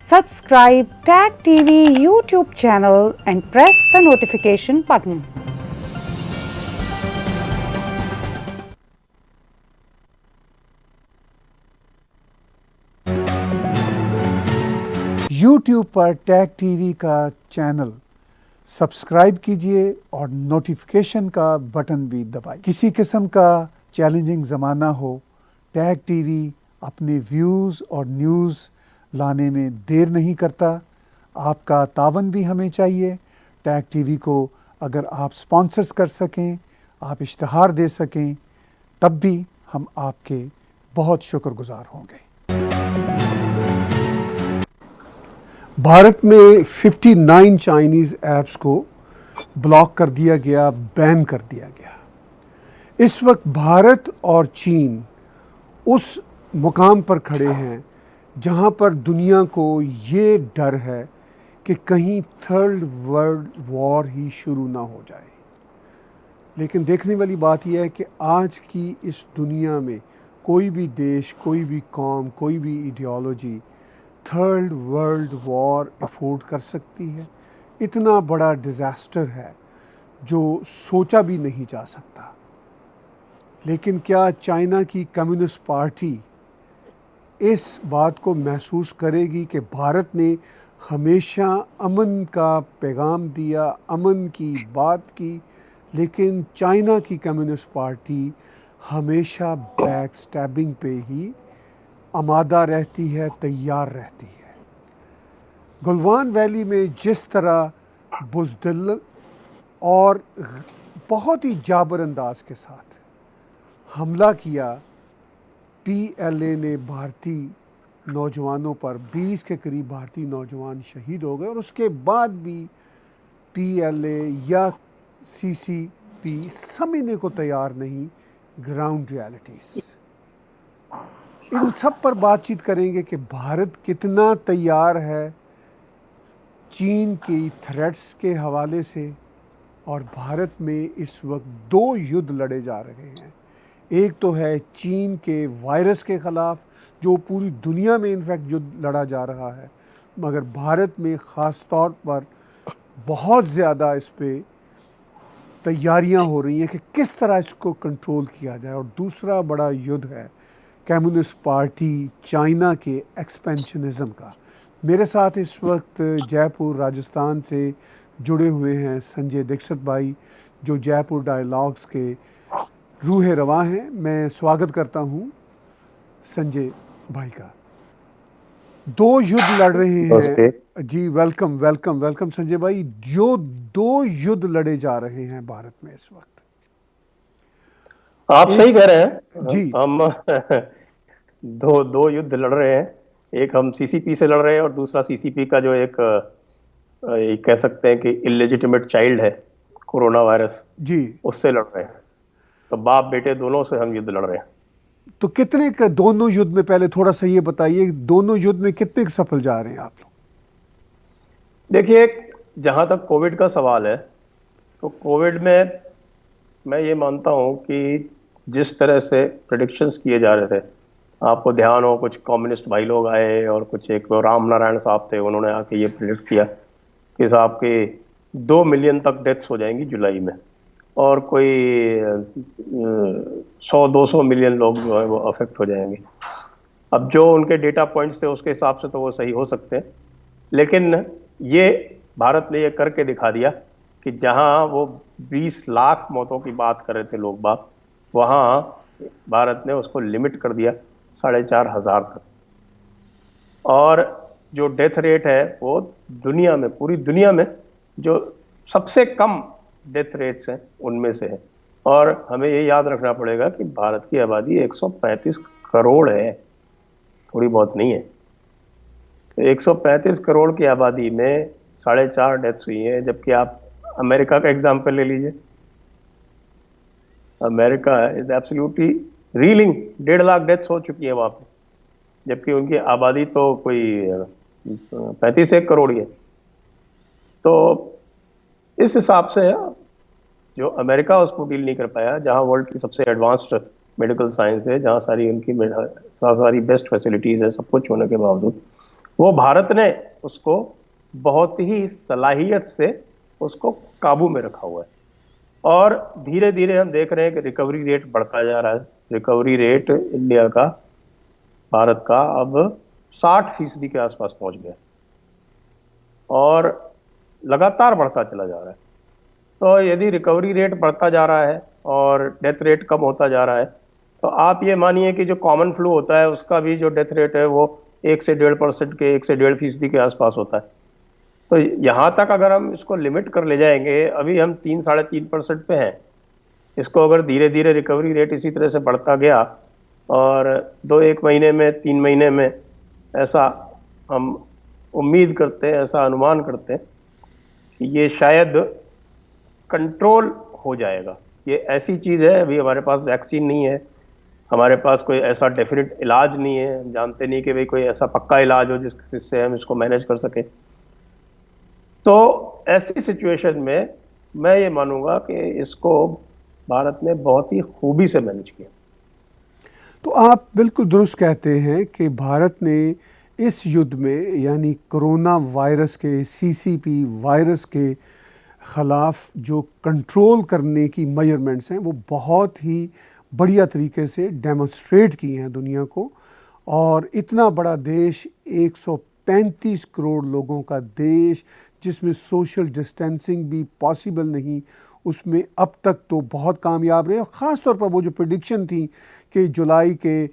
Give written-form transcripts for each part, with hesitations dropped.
Subscribe Tag TV YouTube channel and press the notification button. YouTube पर tag TV का channel subscribe कीजिए और notification का button भी दबाइए। किसी किस्म का चैलेंजिंग ज़माना हो, टैग टीवी अपने व्यूज़ और न्यूज़ लाने में देर नहीं करता। आपका तावन भी हमें चाहिए। टैग टीवी को अगर आप स्पॉन्सर्स कर सकें, आप इश्तहार दे सकें, तब भी हम आपके बहुत शुक्रगुजार होंगे। भारत में 59 चाइनीज़ ऐप्स को ब्लॉक कर दिया गया, बैन कर दिया गया। इस वक्त भारत और चीन उस मुकाम पर खड़े हैं जहां पर दुनिया को ये डर है कि कहीं थर्ड वर्ल्ड वॉर ही शुरू ना हो जाए। लेकिन देखने वाली बात यह है कि आज की इस दुनिया में कोई भी देश, कोई भी कौम, कोई भी ideology third world war afford कर सकती है। इतना बड़ा डिज़ास्टर है जो सोचा भी नहीं जा सकता। लेकिन क्या चाइना की कम्युनिस्ट पार्टी इस बात को महसूस करेगी कि भारत ने हमेशा अमन का पैगाम दिया, अमन की बात की, लेकिन चाइना की कम्युनिस्ट पार्टी हमेशा बैक स्टैबिंग पे ही आमादा रहती है, तैयार रहती है। गलवान वैली में जिस तरह बुज़दिल और बहुत ही जाबर अंदाज के साथ हमला किया, पीएलए ने भारतीय नौजवानों पर 20 के करीब भारतीय नौजवान शहीद हो गए और उसके बाद भी पीएलए या सीसीपी समझने को तैयार नहीं ग्राउंड रियलिटीज़। इन सब पर बातचीत करेंगे कि भारत कितना तैयार है चीन की थ्रेट्स के हवाले से। और भारत में इस वक्त दो युद्ध लड़े जा रहे हैं। एक तो है चीन के वायरस के ख़िलाफ़ जो पूरी दुनिया में इनफैक्ट युद्ध लड़ा जा रहा है, मगर भारत में ख़ास तौर पर बहुत ज़्यादा इस पे तैयारियां हो रही हैं कि किस तरह इसको कंट्रोल किया जाए। और दूसरा बड़ा युद्ध है कम्युनिस्ट पार्टी चाइना के एक्सपेंशनिज़म का। मेरे साथ इस वक्त जयपुर राजस्थान से जुड़े हुए हैं संजय दीक्षित भाई, जो जयपुर डायलॉग्स के रूह रवां हैं। मैं स्वागत करता हूं संजय भाई का। दो युद्ध लड़ रहे हैं जी। वेलकम वेलकम वेलकम संजय भाई। जो दो युद्ध लड़े जा रहे हैं भारत में इस वक्त, आप सही कह रहे हैं जी। हम दो युद्ध लड़ रहे हैं। एक हम सीसीपी से लड़ रहे हैं और दूसरा सीसीपी का जो एक कह सकते हैं कि इलेजिटिमेट चाइल्ड है कोरोना वायरस जी, उससे लड़ रहे हैं। तो बाप बेटे दोनों से हम युद्ध लड़ रहे हैं। तो कितने का दोनों युद्ध में, पहले थोड़ा सा ये बताइए, दोनों युद्ध में कितने सफल जा रहे हैं आप लोग? देखिए, जहां तक कोविड का सवाल है तो कोविड में मैं ये मानता हूं कि जिस तरह से प्रेडिक्शंस किए जा रहे थे, आपको ध्यान हो कुछ कम्युनिस्ट भाई लोग आए और कुछ एक राम नारायण साहब थे, उन्होंने आके ये प्रेडिक्ट किया कि साहब के 2 मिलियन तक डेथ्स हो जाएंगी जुलाई में और कोई 100-200 मिलियन लोग जो है वो अफेक्ट हो जाएंगे। अब जो उनके डेटा पॉइंट्स थे उसके हिसाब से तो वो सही हो सकते हैं, लेकिन ये भारत ने ये करके दिखा दिया कि जहां वो 20 लाख मौतों की बात कर रहे थे लोग बाग, वहां भारत ने उसको लिमिट कर दिया 4,500 तक। और जो डेथ रेट है वो दुनिया में, पूरी दुनिया में जो सबसे कम डेथ रेट्स हैं उनमें से है। और हमें ये याद रखना पड़ेगा कि भारत की आबादी 135 करोड़ है, थोड़ी बहुत नहीं है। 135 करोड़ की आबादी में 4.5 डेथ्स हुई हैं, जबकि आप अमेरिका का एग्जाम्पल ले लीजिए। America is absolutely reeling, 1.5 lakh deaths हो चुकी है वहाँ पे, जबकि उनकी आबादी तो कोई 35 करोड़ ही है। तो इस हिसाब से जो अमेरिका उसको डील नहीं कर पाया, जहाँ वर्ल्ड की सबसे एडवांस्ड मेडिकल साइंस है, जहाँ सारी उनकी सारी बेस्ट फैसिलिटीज़ है, सब कुछ होने के बावजूद वो भारत ने उसको बहुत ही सलाहियत से उसको काबू में रखा हुआ है। और धीरे धीरे हम देख रहे हैं कि रिकवरी रेट बढ़ता जा रहा है। रिकवरी रेट इंडिया का, भारत का अब 60% के आसपास पहुंच गया और लगातार बढ़ता चला जा रहा है। तो यदि रिकवरी रेट बढ़ता जा रहा है और डेथ रेट कम होता जा रहा है, तो आप ये मानिए कि जो कॉमन फ्लू होता है उसका भी जो डेथ रेट है वो 1 से 1.5% के, 1 से 1.5% के आसपास होता है। तो यहाँ तक अगर हम इसको लिमिट कर ले जाएंगे, अभी हम 3-3.5% पे हैं, इसको अगर धीरे धीरे रिकवरी रेट इसी तरह से बढ़ता गया और 2-1 महीने में, 3 महीने में, ऐसा हम उम्मीद करते हैं, ऐसा अनुमान करते हैं कि ये शायद कंट्रोल हो जाएगा। ये ऐसी चीज़ है, अभी हमारे पास वैक्सीन नहीं है, हमारे पास कोई ऐसा डेफिनेट इलाज नहीं है, हम जानते नहीं कि भाई कोई ऐसा पक्का इलाज हो जिससे हम इसको मैनेज कर सकें। तो ऐसी सिचुएशन में मैं ये मानूंगा कि इसको भारत ने बहुत ही खूबी से मैनेज किया। तो आप बिल्कुल दुरुस्त कहते हैं कि भारत ने इस युद्ध में, यानी कोरोना वायरस के, सीसीपी वायरस के ख़िलाफ़ जो कंट्रोल करने की मेजरमेंट्स हैं वो बहुत ही बढ़िया तरीके से डेमोन्स्ट्रेट की हैं दुनिया को। और इतना बड़ा देश, 135 करोड़ लोगों का देश, जिसमें सोशल डिस्टेंसिंग भी पॉसिबल नहीं, उसमें अब तक तो बहुत कामयाब रहे। और ख़ास तौर पर वो जो प्रेडिक्शन थी कि जुलाई के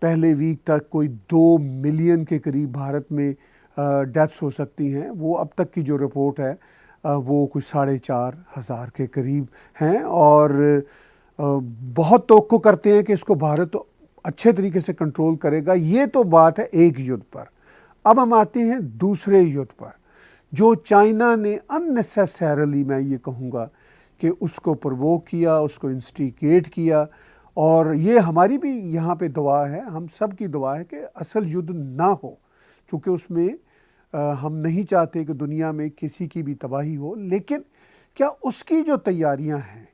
पहले वीक तक कोई 2 मिलियन के करीब भारत में डेथ्स हो सकती हैं, वो अब तक की जो रिपोर्ट है वो कुछ 4,500 के करीब हैं। और बहुत तवक्को करते हैं कि इसको भारत तो अच्छे तरीके से कंट्रोल करेगा। ये तो बात है एक युद्ध पर। अब हम आते हैं दूसरे युद्ध पर, जो चाइना ने अननेसेसरली, मैं ये कहूँगा कि उसको प्रोवोक किया, उसको इंस्टिगेट किया। और ये हमारी भी यहाँ पे दुआ है, हम सब की दुआ है कि असल युद्ध ना हो, क्योंकि उसमें हम नहीं चाहते कि दुनिया में किसी की भी तबाही हो। लेकिन क्या उसकी जो तैयारियां हैं,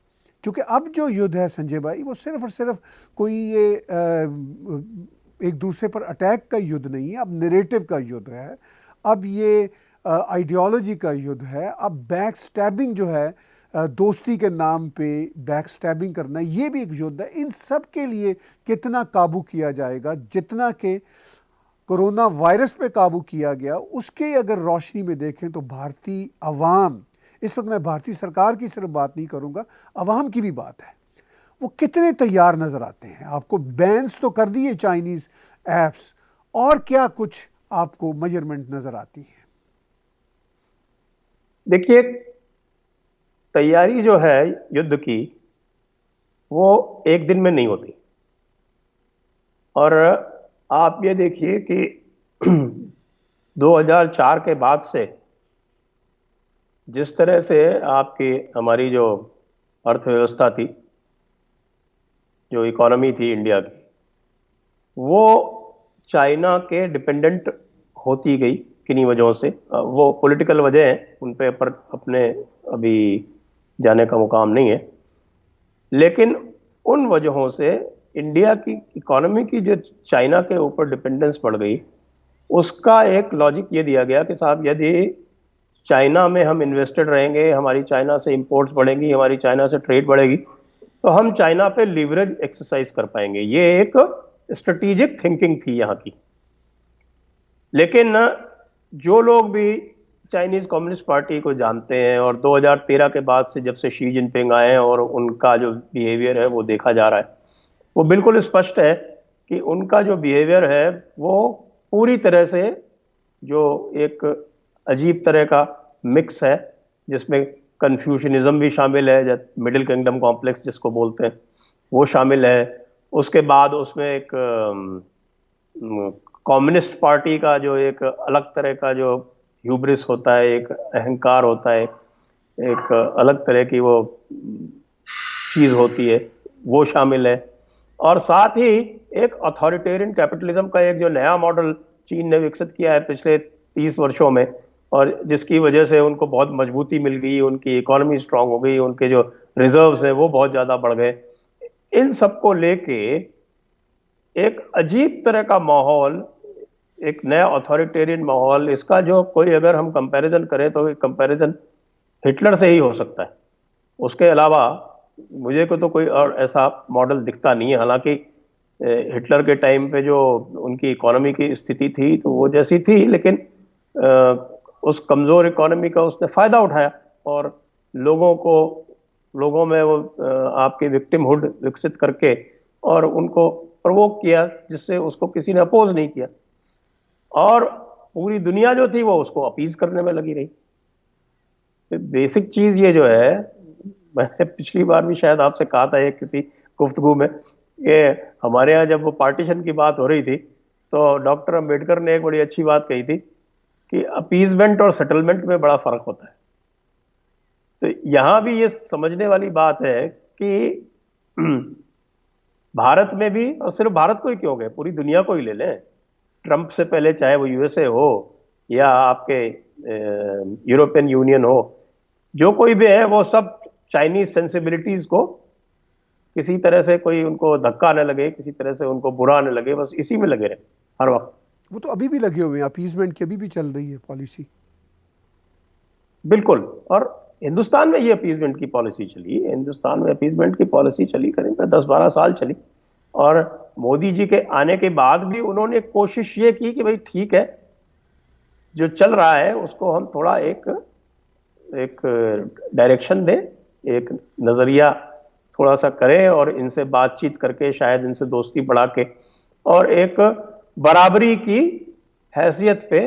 क्योंकि अब जो युद्ध है संजय भाई, वो सिर्फ और सिर्फ कोई ये एक दूसरे पर अटैक का युद्ध नहीं है, अब नैरेटिव का युद्ध है, अब ये आइडियोलॉजी का युद्ध है। अब बैक स्टैबिंग जो है, दोस्ती के नाम पे बैक स्टैबिंग करना, ये भी एक युद्ध है। इन सब के लिए कितना काबू किया जाएगा, जितना कि कोरोना वायरस पे काबू किया गया, उसके अगर रोशनी में देखें तो भारतीय अवाम, इस वक्त मैं भारतीय सरकार की सिर्फ बात नहीं करूंगा, अवाम की भी बात है, वो कितने तैयार नज़र आते हैं आपको। बैन्स तो कर दिए चाइनीज़ ऐप्स, और क्या कुछ आपको मेजरमेंट नज़र आती है? देखिए, तैयारी जो है युद्ध की, वो एक दिन में नहीं होती। और आप ये देखिए कि 2004 के बाद से जिस तरह से आपकी हमारी जो अर्थव्यवस्था थी, जो इकोनॉमी थी इंडिया की, वो चाइना के डिपेंडेंट होती गई। किन्हीं वजहों से, वो पॉलिटिकल वजह हैं, उन पे पर अपने अभी जाने का मुकाम नहीं है, लेकिन उन वजहों से इंडिया की इकोनॉमी की जो चाइना के ऊपर डिपेंडेंस बढ़ गई, उसका एक लॉजिक ये दिया गया कि साहब, यदि चाइना में हम इन्वेस्टेड रहेंगे, हमारी चाइना से इंपोर्ट्स बढ़ेंगी, हमारी चाइना से ट्रेड बढ़ेगी, तो हम चाइना पे लीवरेज एक्सरसाइज कर पाएंगे। ये एक स्ट्रेटेजिक थिंकिंग थी यहाँ की। लेकिन जो लोग भी चाइनीज कम्युनिस्ट पार्टी को जानते हैं, और 2013 के बाद से जब से शी जिनपिंग आए हैं और उनका जो बिहेवियर है वो देखा जा रहा है, वो बिल्कुल स्पष्ट है कि उनका जो बिहेवियर है वो पूरी तरह से जो एक अजीब तरह का मिक्स है, जिसमें कन्फ्यूशनिज्म भी शामिल है, मिडिल किंगडम कॉम्प्लेक्स जिसको बोलते हैं, वो शामिल है। उसके बाद उसमें एक कम्युनिस्ट पार्टी का जो एक अलग तरह का जो ह्यूब्रिस होता है, एक अहंकार होता है, एक अलग तरह की वो चीज़ होती है, वो शामिल है। और साथ ही एक अथॉरिटेरियन कैपिटलिज्म का एक जो नया मॉडल चीन ने विकसित किया है पिछले 30 वर्षों में, और जिसकी वजह से उनको बहुत मजबूती मिल गई, उनकी इकोनॉमी स्ट्रांग हो गई, उनके जो रिजर्व्स हैं वो बहुत ज़्यादा बढ़ गए। इन सब को लेके एक अजीब तरह का माहौल एक नया ऑथोरिटेरियन माहौल, इसका जो कोई अगर हम कंपैरिजन करें तो कंपैरिजन हिटलर से ही हो सकता है। उसके अलावा मुझे को तो कोई और ऐसा मॉडल दिखता नहीं है। हालांकि हिटलर के टाइम पे जो उनकी इकोनॉमी की स्थिति थी तो वो जैसी थी, लेकिन उस कमज़ोर इकोनॉमी का उसने फ़ायदा उठाया और लोगों में वो आपकी विक्टिमहुड विकसित करके और उनको प्रवोक किया, जिससे उसको किसी ने अपोज नहीं किया और पूरी दुनिया जो थी वो उसको अपीज करने में लगी रही। बेसिक चीज ये जो है, मैंने पिछली बार भी शायद आपसे कहा था एक किसी गुफ्तगू में कि हमारे यहाँ जब वो पार्टीशन की बात हो रही थी तो डॉक्टर अंबेडकर ने एक बड़ी अच्छी बात कही थी कि अपीजमेंट और सेटलमेंट में बड़ा फर्क होता है। तो यहाँ भी ये समझने वाली बात है कि भारत में भी, और सिर्फ भारत को ही क्यों गए, पूरी दुनिया को ही ले लें। ट्रंप से पहले चाहे वो यूएसए हो या आपके यूरोपियन यूनियन हो, जो कोई भी है वो सब चाइनीज सेंसिबिलिटीज को किसी तरह से कोई उनको धक्का न लगे, किसी तरह से उनको बुरा न लगे, बस इसी में लगे रहे हर वक्त। वो तो अभी भी लगे हुए हैं, अपीजमेंट की अभी भी चल रही है पॉलिसी। बिल्कुल। और हिंदुस्तान में ये अपीजमेंट की पॉलिसी चली, हिंदुस्तान में अपीजमेंट की पॉलिसी चली करीब 10-12 साल चली। और मोदी जी के आने के बाद भी उन्होंने कोशिश ये की कि भाई ठीक है, जो चल रहा है उसको हम थोड़ा एक डायरेक्शन दें, एक नज़रिया थोड़ा सा करें और इनसे बातचीत करके शायद इनसे दोस्ती बढ़ा के और एक बराबरी की हैसियत पे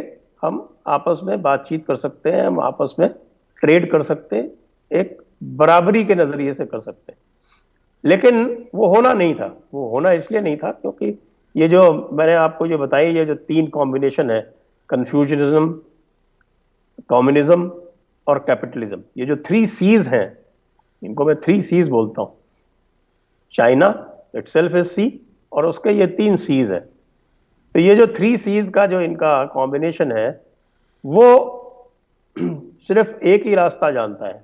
हम आपस में बातचीत कर सकते हैं, हम आपस में ट्रेड कर सकते हैं, एक बराबरी के नज़रिए से कर सकते हैं। लेकिन वो होना नहीं था। वो होना इसलिए नहीं था क्योंकि ये जो मैंने आपको जो बताई, ये जो 3 कॉम्बिनेशन है, कन्फ्यूशनिज्म, कम्युनिज्म और कैपिटलिज्म, ये जो 3 सीज हैं, इनको मैं 3 सीज बोलता हूँ। चाइना इटसेल्फ इज सी और उसके ये 3 सीज हैं। तो ये जो 3 सीज का जो इनका कॉम्बिनेशन है वो सिर्फ एक ही रास्ता जानता है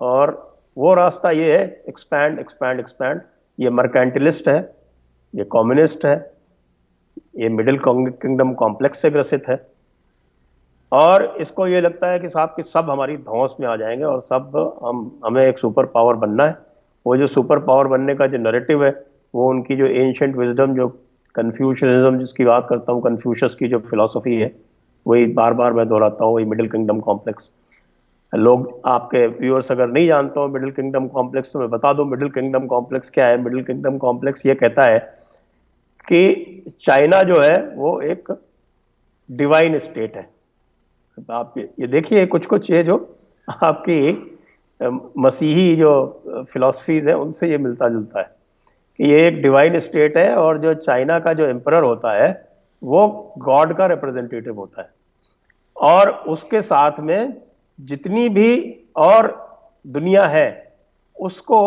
और वो रास्ता ये है एक्सपैंड एक्सपैंड एक्सपैंड। ये मर्केंटिलिस्ट है, ये कम्युनिस्ट है, ये मिडिल किंगडम कॉम्प्लेक्स से ग्रसित है और इसको ये लगता है कि साहब कि सब हमारी धौंस में आ जाएंगे और सब हमें एक सुपर पावर बनना है। वो जो सुपर पावर बनने का जो नैरेटिव है वो उनकी जो एंशिएंट विजडम, जो कन्फ्यूशनिज्म जिसकी बात करता हूँ, कन्फ्यूशस की जो फिलॉसफी है, वही बार बार मैं दोहराता हूँ, वही मिडिल किंगडम कॉम्प्लेक्स। लोग, आपके व्यूअर्स अगर नहीं जानते हो मिडिल किंगडम कॉम्प्लेक्स, तो मैं बता दूं मिडिल किंगडम कॉम्प्लेक्स क्या है। मिडिल किंगडम कॉम्प्लेक्स ये कहता है कि चाइना जो है वो एक डिवाइन स्टेट है। आप ये देखिए कुछ कुछ ये जो आपकी मसीही जो फिलॉसफीज है उनसे ये मिलता जुलता है कि ये एक डिवाइन स्टेट है और जो चाइना का जो एम्परर होता है वो गॉड का रिप्रेजेंटेटिव होता है और उसके साथ में जितनी भी और दुनिया है उसको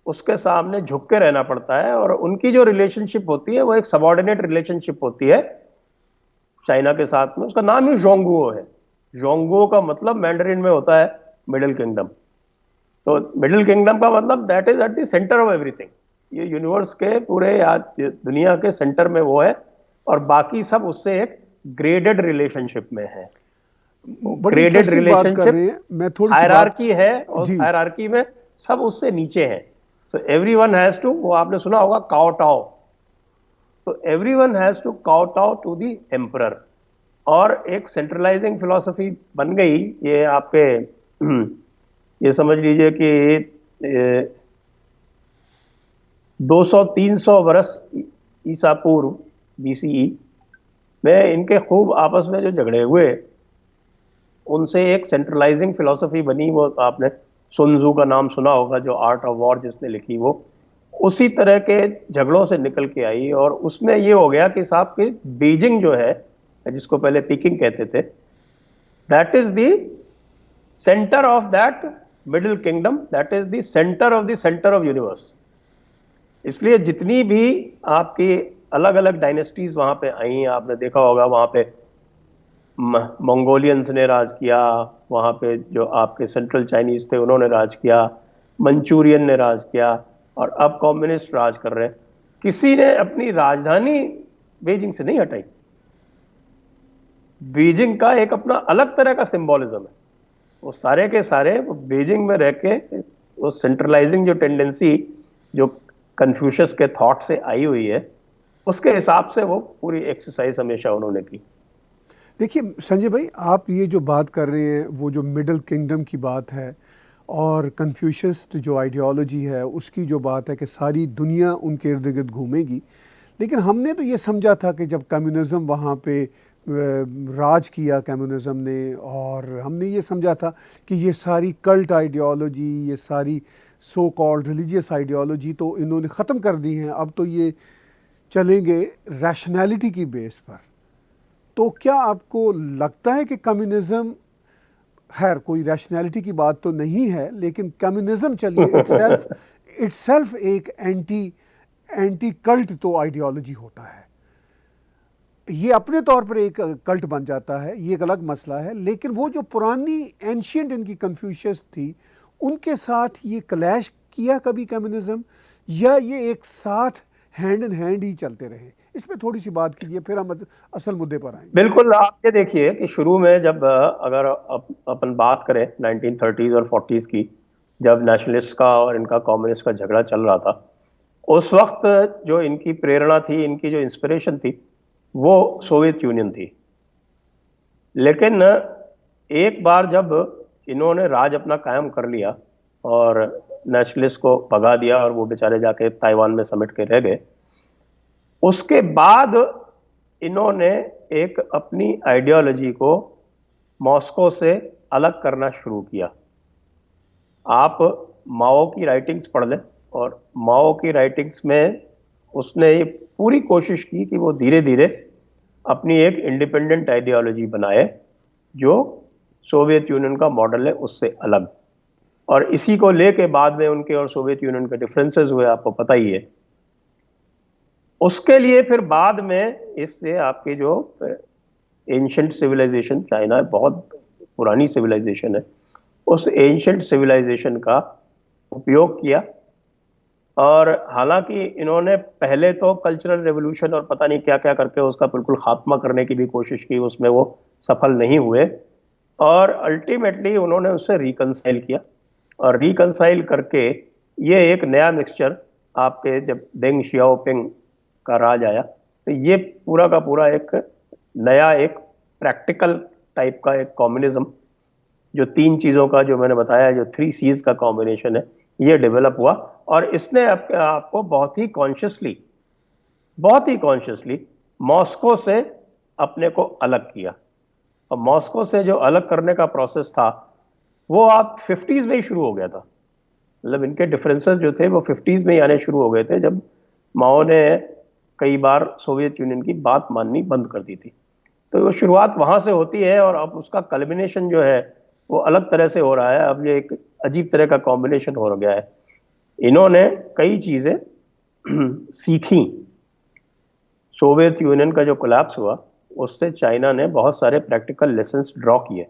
उसके सामने झुक के रहना पड़ता है और उनकी जो रिलेशनशिप होती है वो एक सबऑर्डिनेट रिलेशनशिप होती है चाइना के साथ में। उसका नाम ही जोंगुओ है। जोंगुओ का मतलब मैंडरिन में होता है मिडिल किंगडम। तो मिडिल किंगडम का मतलब that is at the centre of everything. ये यूनिवर्स के पूरे दुनिया के सेंटर में वो है और बाकी सब उससे एक ग्रेडेड रिलेशनशिप में है। ग्रेडेड रिलेशनशिप हायरार्की है और हायरार्की में सब उससे नीचे हैं। सो एवरीवन हैज टू, वो आपने सुना होगा काओटाओ, तो everyone has to kowtow to the emperor और एक सेंट्रलाइजिंग फिलॉसफी बन गई। ये आपके ये समझ लीजिए कि 200-300 वर्ष ईसा पूर्व BCE में इनके खूब आपस में जो झगड़े हुए उनसे एक सेंट्रलाइजिंग फिलॉसफी बनी। वो आपने सुन त्जू का नाम सुना होगा, जो आर्ट ऑफ वॉर जिसने लिखी, वो उसी तरह के झगड़ों से निकल के आई और उसमें ये हो गया कि साहब कि बीजिंग जो है, जिसको पहले पीकिंग कहते थे, that is the centre of that middle kingdom, that is the centre of universe. इसलिए जितनी भी आपकी अलग अलग डायनेस्टीज वहां पे आई, आपने देखा होगा वहां पे मंगोलियंस ने राज किया, वहाँ पे जो आपके सेंट्रल चाइनीज थे उन्होंने राज किया, मंचूरियन ने राज किया और अब कम्युनिस्ट राज कर रहे हैं। किसी ने अपनी राजधानी बीजिंग से नहीं हटाई। बीजिंग का एक अपना अलग तरह का सिंबोलिज्म है। वो सारे के सारे वो बीजिंग में रह के वो सेंट्रलाइजिंग जो टेंडेंसी जो कन्फ्यूशियस के थॉट से आई हुई है, उसके हिसाब से वो पूरी एक्सरसाइज हमेशा उन्होंने की। देखिए संजय भाई, आप ये जो बात कर रहे हैं वो जो मिडिल किंगडम की बात है और कन्फ्यूशियस्ट जो आइडियोलॉजी है उसकी जो बात है कि सारी दुनिया उनके इर्द गिर्द घूमेगी, लेकिन हमने तो ये समझा था कि जब कम्युनिज़म वहाँ पे राज किया कम्युनिज़म ने, और हमने ये समझा था कि ये सारी कल्ट आइडियोलॉजी, ये सारी सो कॉल्ड रिलीजियस आइडियोलॉजी तो इन्होंने ख़त्म कर दी हैं, अब तो ये चलेंगे रैशनैलिटी की बेस पर। तो क्या आपको लगता है कि कम्युनिज़म, खैर कोई रैशनैलिटी की बात तो नहीं है, लेकिन कम्युनिज़म चलिए इटसेल्फ एक एंटी कल्ट तो आइडियोलॉजी होता है, ये अपने तौर पर एक कल्ट बन जाता है, ये एक अलग मसला है, लेकिन वो जो पुरानी एंशियंट इनकी कन्फ्यूशियस थी उनके साथ ये क्लैश किया कभी कम्युनिज़म, या ये एक साथ हैंड इन हैंड ही चलते रहे? इस पर थोड़ी सी बात कीजिए, फिर हम असल मुद्दे पर आएंगे। बिल्कुल, आप ये देखिए कि शुरू में जब अगर अपन बात करें 1930s और 40s की, जब नेशनलिस्ट का और इनका कम्युनिस्ट का झगड़ा चल रहा था, उस वक्त जो इनकी प्रेरणा थी, इनकी जो इंस्पिरेशन थी, वो सोवियत यूनियन थी। लेकिन एक बार जब इन्होंने राज अपना कायम कर लिया और नेशनलिस्ट को भगा दिया और वो बेचारे जाके ताइवान में समेट के रह गए, उसके बाद इन्होंने एक अपनी आइडियोलॉजी को मॉस्को से अलग करना शुरू किया। आप माओ की राइटिंग्स पढ़ लें, और माओ की राइटिंग्स में उसने ये पूरी कोशिश की कि वो धीरे धीरे अपनी एक इंडिपेंडेंट आइडियोलॉजी बनाए जो सोवियत यूनियन का मॉडल है उससे अलग। और इसी को लेके बाद में उनके और सोवियत यूनियन के डिफरेंसेस हुए, आपको पता ही है। उसके लिए फिर बाद में इससे आपके जो एंशिएंट सिविलाइजेशन, चाइना बहुत पुरानी सिविलाइजेशन है, उस एंशिएंट सिविलाइजेशन का उपयोग किया। और हालांकि इन्होंने पहले तो कल्चरल रेवोल्यूशन और पता नहीं क्या क्या करके उसका बिल्कुल खात्मा करने की भी कोशिश की, उसमें वो सफल नहीं हुए, और अल्टीमेटली उन्होंने उससे रिकंसाइल किया। और रिकंसाइल करके ये एक नया मिक्सचर, आपके जब डेंग शियाओपिंग का राज आया, तो ये पूरा का पूरा एक नया एक प्रैक्टिकल टाइप का एक कम्युनिज्म, जो तीन चीज़ों का जो मैंने बताया, जो 3 C's का कॉम्बिनेशन है, ये डेवलप हुआ। और इसने आपको बहुत ही कॉन्शियसली मॉस्को से अपने को अलग किया। और मॉस्को से जो अलग करने का प्रोसेस था वो आप 50s में ही शुरू हो गया था। मतलब इनके डिफरेंसेस जो थे वो 50s में ही आने शुरू हो गए थे, जब माओ ने कई बार सोवियत यूनियन की बात माननी बंद कर दी थी। तो वो शुरुआत वहाँ से होती है, और अब उसका कल्मिनेशन जो है वो अलग तरह से हो रहा है। अब ये एक अजीब तरह का कॉम्बिनेशन हो गया है। इन्होंने कई चीज़ें सीखी। सोवियत यूनियन का जो कोलैप्स हुआ उससे चाइना ने बहुत सारे प्रैक्टिकल लेसन्स ड्रॉ किए,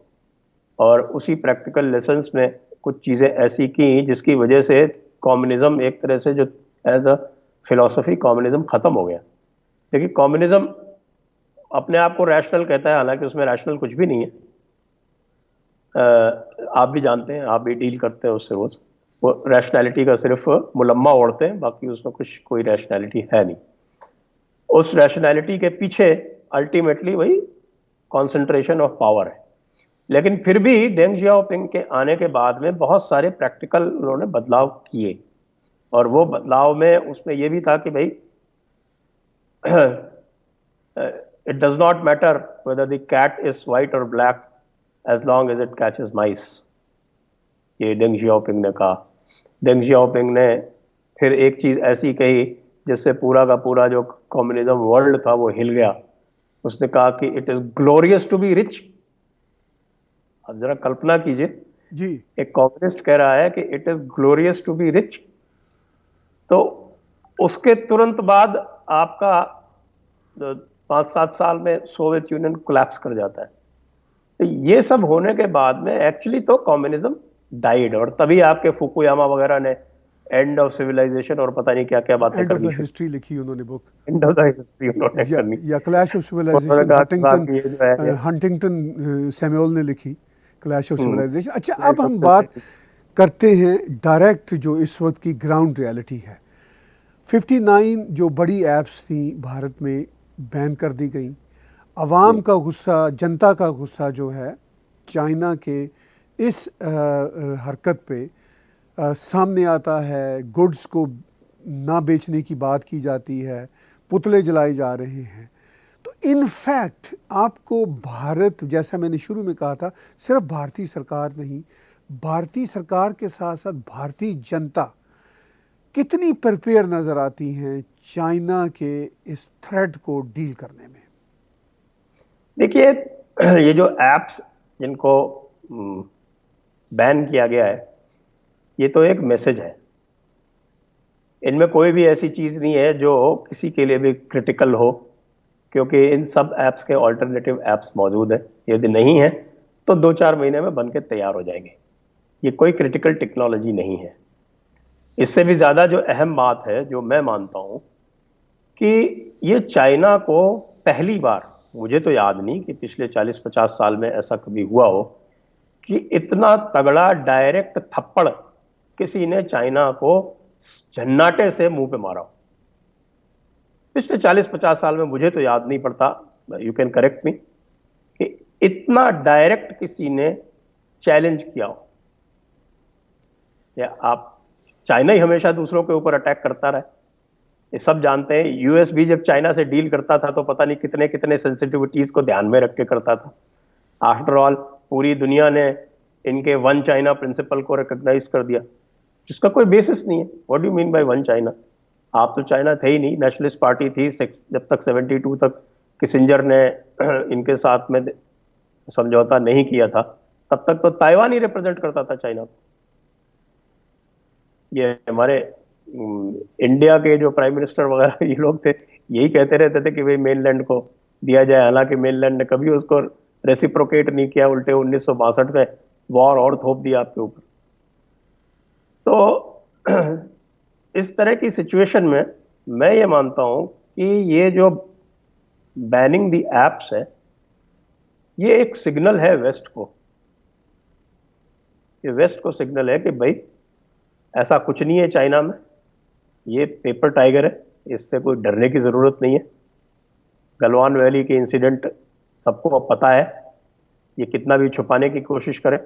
और उसी प्रैक्टिकल लेसन्स में कुछ चीज़ें ऐसी की जिसकी वजह से कम्युनिज्म एक तरह से जो एज अ फिलॉसफी कम्युनिज्म ख़त्म हो गया। देखिए, कम्युनिज्म अपने आप को रैशनल कहता है, हालांकि उसमें रैशनल कुछ भी नहीं है। आप भी जानते हैं, आप भी डील करते हैं उससे रोज़। वो रैशनैलिटी का सिर्फ मुलम्मा ओढ़ते हैं, बाकी उसमें कोई रैशनैलिटी है नहीं। उस रैशनैलिटी के पीछे अल्टीमेटली वही कॉन्सेंट्रेशन ऑफ पावर है। लेकिन फिर भी डेंग जियाओपिंग के आने के बाद में बहुत सारे प्रैक्टिकल उन्होंने बदलाव किए, और वो बदलाव में उसमें ये भी था कि भाई it does not matter whether the cat is white और black as long as it catches mice, ये डेंग जियाओपिंग ने कहा। डेंग जियाओपिंग ने फिर एक चीज़ ऐसी कही जिससे पूरा का पूरा जो कम्युनिज्म वर्ल्ड था वो हिल गया। उसने कहा कि it is glorious to be rich. अब जरा कल्पना कीजिए जी, एक कम्युनिस्ट कह रहा है कि it is glorious to be rich, तो उसके तुरंत बाद आपका 5-7 साल में सोवियत यूनियन कोलैप्स कर जाता है। तो ये सब होने के बाद में एक्चुअली तो कम्युनिज्म डाइड, और तभी आपके फुकुयामा वगैरह ने एंड ऑफ सिविलाइजेशन और पता नहीं क्या क्या बातें एंड ऑफ करनी द शुरू। हिस्ट्री लिखी उन्होंने book, end of the history उन्होंने करनी। या क्लैश ऑफ उन्होंने सिविलाइजेशन, कहा कि साहब ये जो है हंटिंगटन सैमुअल ने लिखी क्लैश ऑफ सिविलाइजेशन। अच्छा, अब Clash of हम बात Civilization। करते हैं डायरेक्ट जो इस वक्त की ग्राउंड रियलिटी है। 59 जो बड़ी ऐप्स थी भारत में बैन कर दी गई। अवाम का गुस्सा, जनता का गुस्सा जो है चाइना के इस हरकत पे सामने आता है। गुड्स को ना बेचने की बात की जाती है, पुतले जलाए जा रहे हैं। तो इनफैक्ट आपको भारत, जैसा मैंने शुरू में कहा था, सिर्फ भारतीय सरकार नहीं, भारतीय सरकार के साथ साथ भारतीय जनता कितनी प्रिपेयर नज़र आती हैं चाइना के इस थ्रेट को डील करने में। देखिए, ये जो एप्स जिनको बैन किया गया है, ये तो एक मैसेज है। इनमें कोई भी ऐसी चीज़ नहीं है जो किसी के लिए भी क्रिटिकल हो, क्योंकि इन सब ऐप्स के ऑल्टरनेटिव ऐप्स मौजूद है। यदि नहीं है तो 2-4 महीने में बन के तैयार हो जाएंगे। ये कोई क्रिटिकल टेक्नोलॉजी नहीं है। इससे भी ज़्यादा जो अहम बात है, जो मैं मानता हूँ कि ये चाइना को पहली बार, मुझे तो याद नहीं कि पिछले 40-50 साल में ऐसा कभी हुआ हो कि इतना तगड़ा डायरेक्ट थप्पड़ किसी ने चाइना को झन्नाटे से मुंह पे मारा हो। पिछले 40-50 साल में मुझे तो याद नहीं पड़ता, यू कैन करेक्ट मी, कि इतना डायरेक्ट किसी ने चैलेंज किया हो। या आप, चाइना ही हमेशा दूसरों के ऊपर अटैक करता रहा है, ये सब जानते हैं। यूएस भी जब चाइना से डील करता था तो पता नहीं कितने कितने सेंसिटिविटीज को ध्यान में रख के करता था। आफ्टर ऑल पूरी दुनिया ने इनके वन चाइना प्रिंसिपल को रिकॉग्नाइज कर दिया, जिसका कोई बेसिस नहीं है। What do you mean by one China? आप तो चाइना थे ही नहीं, नेशनलिस्ट पार्टी थी जब तक 72 तक किसिंजर ने इनके साथ में समझौता नहीं किया था, तब तक तो ताइवान ही रिप्रेजेंट करता था चाइना को। ये हमारे इंडिया के जो प्राइम मिनिस्टर वगैरह ये लोग थे, यही कहते रहते थे कि भाई मेनलैंड को दिया जाए, हालांकि मेनलैंड ने कभी उसको रेसिप्रोकेट नहीं किया, उल्टे 1962 में वॉर और थोप दिया आपके ऊपर। तो इस तरह की सिचुएशन में मैं ये मानता हूं कि ये जो बैनिंग द एप्स है, ये एक सिग्नल है वेस्ट को। ये वेस्ट को सिग्नल है कि भाई ऐसा कुछ नहीं है चाइना में, ये पेपर टाइगर है, इससे कोई डरने की ज़रूरत नहीं है। गलवान वैली के इंसिडेंट सबको पता है, ये कितना भी छुपाने की कोशिश करे,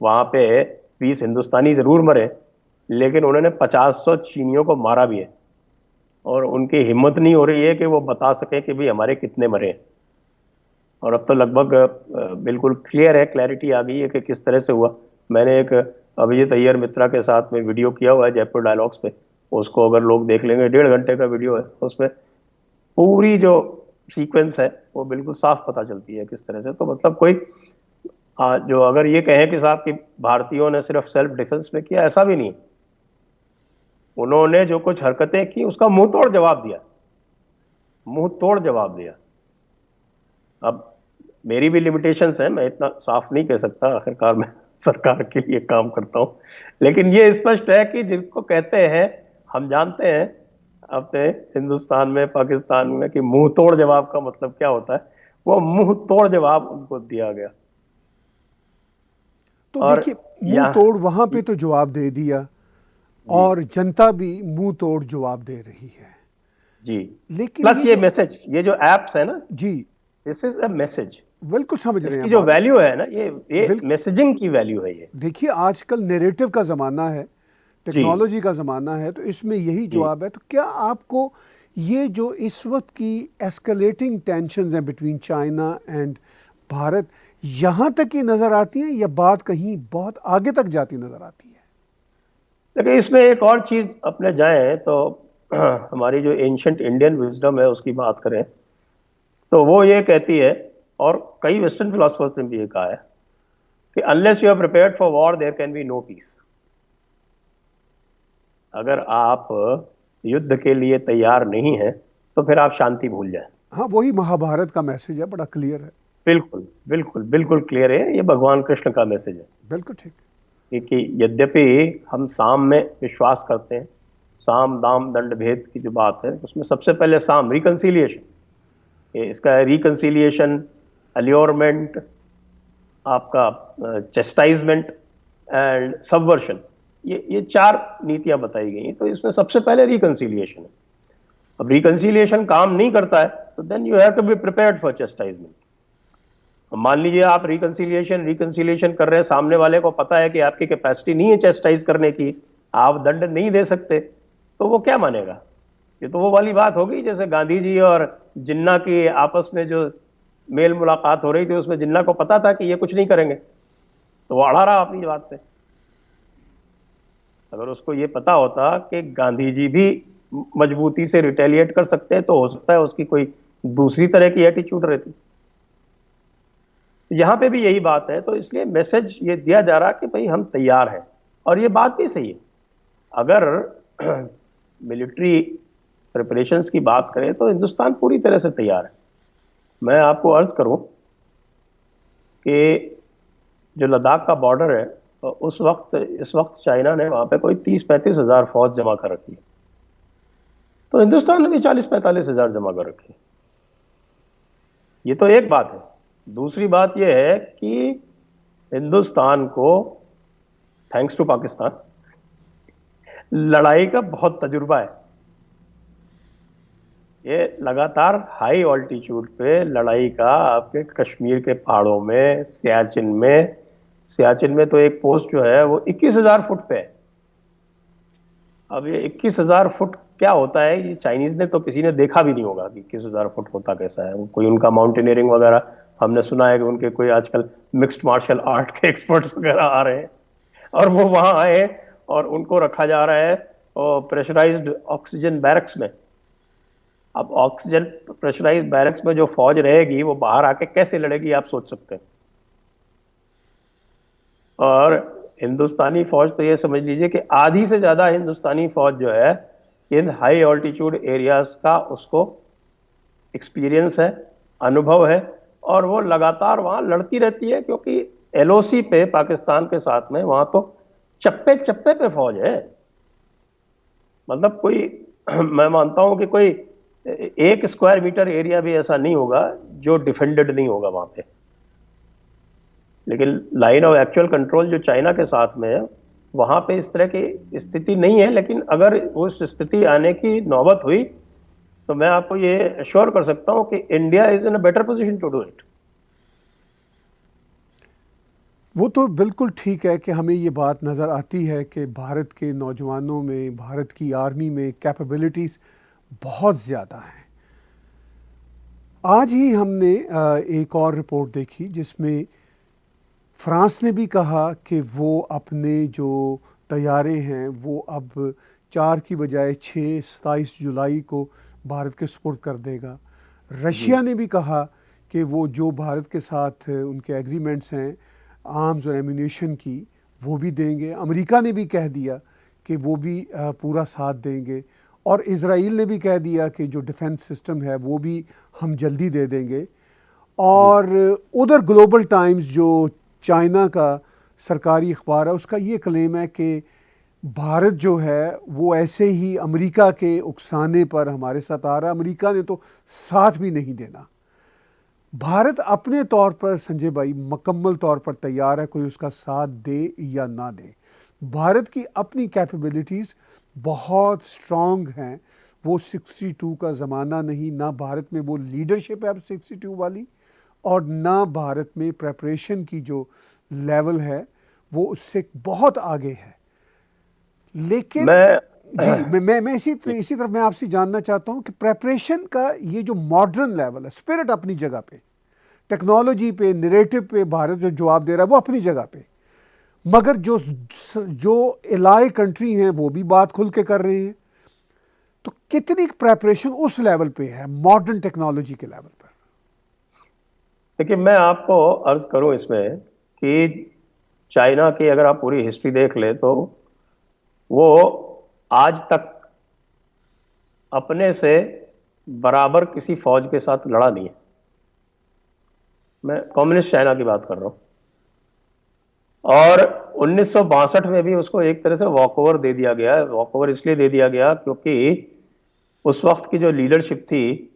वहाँ पे 20 हिंदुस्तानी ज़रूर मरे, लेकिन उन्होंने 50-100 चीनियों को मारा भी है, और उनकी हिम्मत नहीं हो रही है कि वो बता सके कि भाई हमारे कितने मरे हैं। और अब तो लगभग बिल्कुल क्लियर है, क्लैरिटी आ गई है कि किस तरह से हुआ। मैंने एक अभिजीत अय्यर मित्रा के साथ में वीडियो किया हुआ है जयपुर डायलॉग्स पे, उसको अगर लोग देख लेंगे, 1.5 घंटे का वीडियो है, उसमें पूरी जो सीक्वेंस है वो बिल्कुल साफ पता चलती है किस तरह से। तो मतलब कोई जो अगर ये कहें कि साहब कि भारतीयों ने सिर्फ सेल्फ डिफेंस में किया, ऐसा भी नहीं। उन्होंने जो कुछ हरकतें की उसका मुंह तोड़ जवाब दिया, मुंह तोड़ जवाब दिया। अब मेरी भी लिमिटेशंस हैं, मैं इतना साफ नहीं कह सकता, आखिरकार मैं सरकार के लिए काम करता हूं। लेकिन ये स्पष्ट है कि जिनको कहते हैं, हम जानते हैं अपने हिंदुस्तान में, पाकिस्तान में, कि मुंह तोड़ जवाब का मतलब क्या होता है। वो मुंह तोड़ जवाब उनको दिया गया। तो देखिए, मुंह तोड़ वहां पे तो जवाब दे दिया, और जनता भी मुंह तोड़ जवाब दे रही है जी। लेकिन प्लस ये मैसेज, ये जो एप्स है ना जी, दिस इज अ मैसेज। बिल्कुल समझ रहे हैं। इसकी जो वैल्यू है ना, ये बिल्कुल। मैसेजिंग की वैल्यू है ये। देखिए, आजकल नैरेटिव का ज़माना है, टेक्नोलॉजी का ज़माना है, तो इसमें यही जवाब है। तो क्या आपको ये जो इस वक्त की एस्केलेटिंग टेंशन्स हैं बिटवीन चाइना एंड भारत, यहाँ तक ही नज़र आती हैं, या बात कहीं बहुत आगे तक जाती नज़र आती है? देखिए, इसमें एक और चीज़ अपने जाएं तो हमारी जो एंशंट इंडियन विजडम है उसकी बात करें तो वो ये कहती है, और कई वेस्टर्न फिलोसफर्स ने भी ये कहा है, कि unless you are prepared for war there can be no peace. अगर आप युद्ध के लिए तैयार नहीं हैं तो फिर आप शांति भूल जाएं। हाँ, वही महाभारत का मैसेज है, बड़ा क्लियर है। बिल्कुल बिल्कुल बिल्कुल क्लियर है, ये भगवान कृष्ण का मैसेज है। बिल्कुल ठीक। कि यद्यपि हम साम में विश्वास करते हैं, साम दाम दंड भेद की जो बात है उसमें सबसे पहले साम रिकंसिलिएशन, इसका रिकंसिलिएशन, अल्योरमेंट, आपका चेस्टाइजमेंट एंड सबवर्शन, ये 4 नीतियां बताई गई। तो इसमें सबसे पहले रिकंसिलिएशन है। अब रिकंसिलिएशन काम नहीं करता है तो then you have to be prepared for chastisement. मान लीजिए आप रिकंसिलिएशन कर रहे हैं, सामने वाले को पता है कि आपकी कैपेसिटी नहीं है चेस्टाइज करने की, आप दंड नहीं दे सकते, तो वो क्या मानेगा? ये तो वो वाली बात होगी जैसे गांधी जी और जिन्ना की आपस में जो मेल मुलाकात हो रही थी, उसमें जिन्ना को पता था कि ये कुछ नहीं करेंगे, तो वो अड़ा रहा अपनी बात पे। अगर उसको ये पता होता कि गांधी जी भी मजबूती से रिटेलिएट कर सकते हैं, तो हो सकता है उसकी कोई दूसरी तरह की एटीट्यूड रहती। यहाँ पे भी यही बात है। तो इसलिए मैसेज ये दिया जा रहा कि भाई हम तैयार हैं, और ये बात भी सही है। अगर मिलिट्री प्रिपरेशंस की बात करें तो हिंदुस्तान पूरी तरह से तैयार है। मैं आपको अर्ज करूं कि जो लद्दाख का बॉर्डर है, तो इस वक्त चाइना ने वहां पे कोई 30-35 हज़ार फौज जमा कर रखी है, तो हिंदुस्तान ने भी 40-45 हज़ार जमा कर रखी है। ये तो एक बात है। दूसरी बात यह है कि हिंदुस्तान को, थैंक्स टू पाकिस्तान, लड़ाई का बहुत तजुर्बा है। ये लगातार हाई ऑल्टीट्यूड पे लड़ाई का, आपके कश्मीर के पहाड़ों में, सियाचिन में तो एक पोस्ट जो है वो 21,000 फुट पे है। अब ये 21,000 फुट क्या होता है, ये चाइनीज ने तो किसी ने देखा भी नहीं होगा कि 21,000 फुट होता कैसा है। कोई उनका माउंटेनियरिंग वगैरह, हमने सुना है कि उनके कोई आजकल मिक्स्ड मार्शल आर्ट के एक्सपर्ट्स वगैरह आ रहे हैं, और वो वहां आए हैं और उनको रखा जा रहा है प्रेशराइज्ड ऑक्सीजन बैरक्स में। अब ऑक्सीजन प्रेशराइज्ड बैरक्स में जो फौज रहेगी वो बाहर आके कैसे लड़ेगी, आप सोच सकते हैं। और हिंदुस्तानी फौज तो ये समझ लीजिए कि आधी से ज्यादा हिंदुस्तानी फौज जो है इन हाई ऑल्टीट्यूड एरियाज का उसको एक्सपीरियंस है, अनुभव है, और वो लगातार वहां लड़ती रहती है, क्योंकि एलओसी पे पाकिस्तान के साथ में वहां तो चप्पे चप्पे पे फौज है। मतलब कोई मैं मानता हूं कि कोई 1 स्क्वायर मीटर एरिया भी ऐसा नहीं होगा जो डिफेंडेड नहीं होगा वहां पे। लेकिन लाइन ऑफ एक्चुअल कंट्रोल जो चाइना के साथ में है, वहां पे इस तरह की स्थिति नहीं है। लेकिन अगर उस स्थिति आने की नौबत हुई तो मैं आपको ये अश्योर कर सकता हूं कि India is in a better position to do it. वो तो बिल्कुल ठीक है कि हमें ये बात नज़र आती है कि भारत के नौजवानों में, भारत की आर्मी में कैपेबिलिटीज़ बहुत ज़्यादा हैं। आज ही हमने एक और रिपोर्ट देखी जिसमें फ्रांस ने भी कहा कि वो अपने जो तैयारे हैं वो अब 4 की बजाय 6, 27 जुलाई को भारत के सुपुर्द कर देगा। रशिया ने भी कहा कि वो जो भारत के साथ उनके एग्रीमेंट्स हैं आर्म्स और एम्यूनेशन की, वो भी देंगे। अमेरिका ने भी कह दिया कि वो भी पूरा साथ देंगे, और इज़राइल ने भी कह दिया कि जो डिफेंस सिस्टम है वो भी हम जल्दी दे देंगे। और उधर ग्लोबल टाइम्स जो चाइना का सरकारी अखबार है, उसका ये क्लेम है कि भारत जो है वो ऐसे ही अमेरिका के उकसाने पर हमारे साथ आ रहा है, अमेरिका ने तो साथ भी नहीं देना। भारत अपने तौर पर संजय भाई मुकम्मल तौर पर तैयार है, कोई उसका साथ दे या ना दे। भारत की अपनी कैपेबिलिटीज़ बहुत स्ट्रॉन्ग हैं। वो 62 का ज़माना नहीं, ना भारत में वो लीडरशिप है अब 62 वाली, और ना भारत में प्रेपरेशन की जो लेवल है वो उससे बहुत आगे है। लेकिन मैं इसी तरफ मैं आपसे जानना चाहता हूँ कि प्रेपरेशन का ये जो मॉडर्न लेवल है, स्पिरिट अपनी जगह पे, टेक्नोलॉजी पे, नैरेटिव पे भारत जो जवाब दे रहा है वो अपनी जगह पे, मगर जो एलाय कंट्री हैं वो भी बात खुल के कर रहे हैं। तो कितनी प्रेपरेशन उस लेवल पे है, मॉडर्न टेक्नोलॉजी के लेवल पर? देखिए, मैं आपको अर्ज करूं इसमें कि चाइना की अगर आप पूरी हिस्ट्री देख ले तो वो आज तक अपने से बराबर किसी फौज के साथ लड़ा नहीं है। मैं कम्युनिस्ट चाइना की बात कर रहा हूं। और 1962 में भी उसको एक तरह से वॉक ओवर दे दिया गया। वॉक ओवर इसलिए दे दिया गया क्योंकि उस वक्त की जो लीडरशिप थी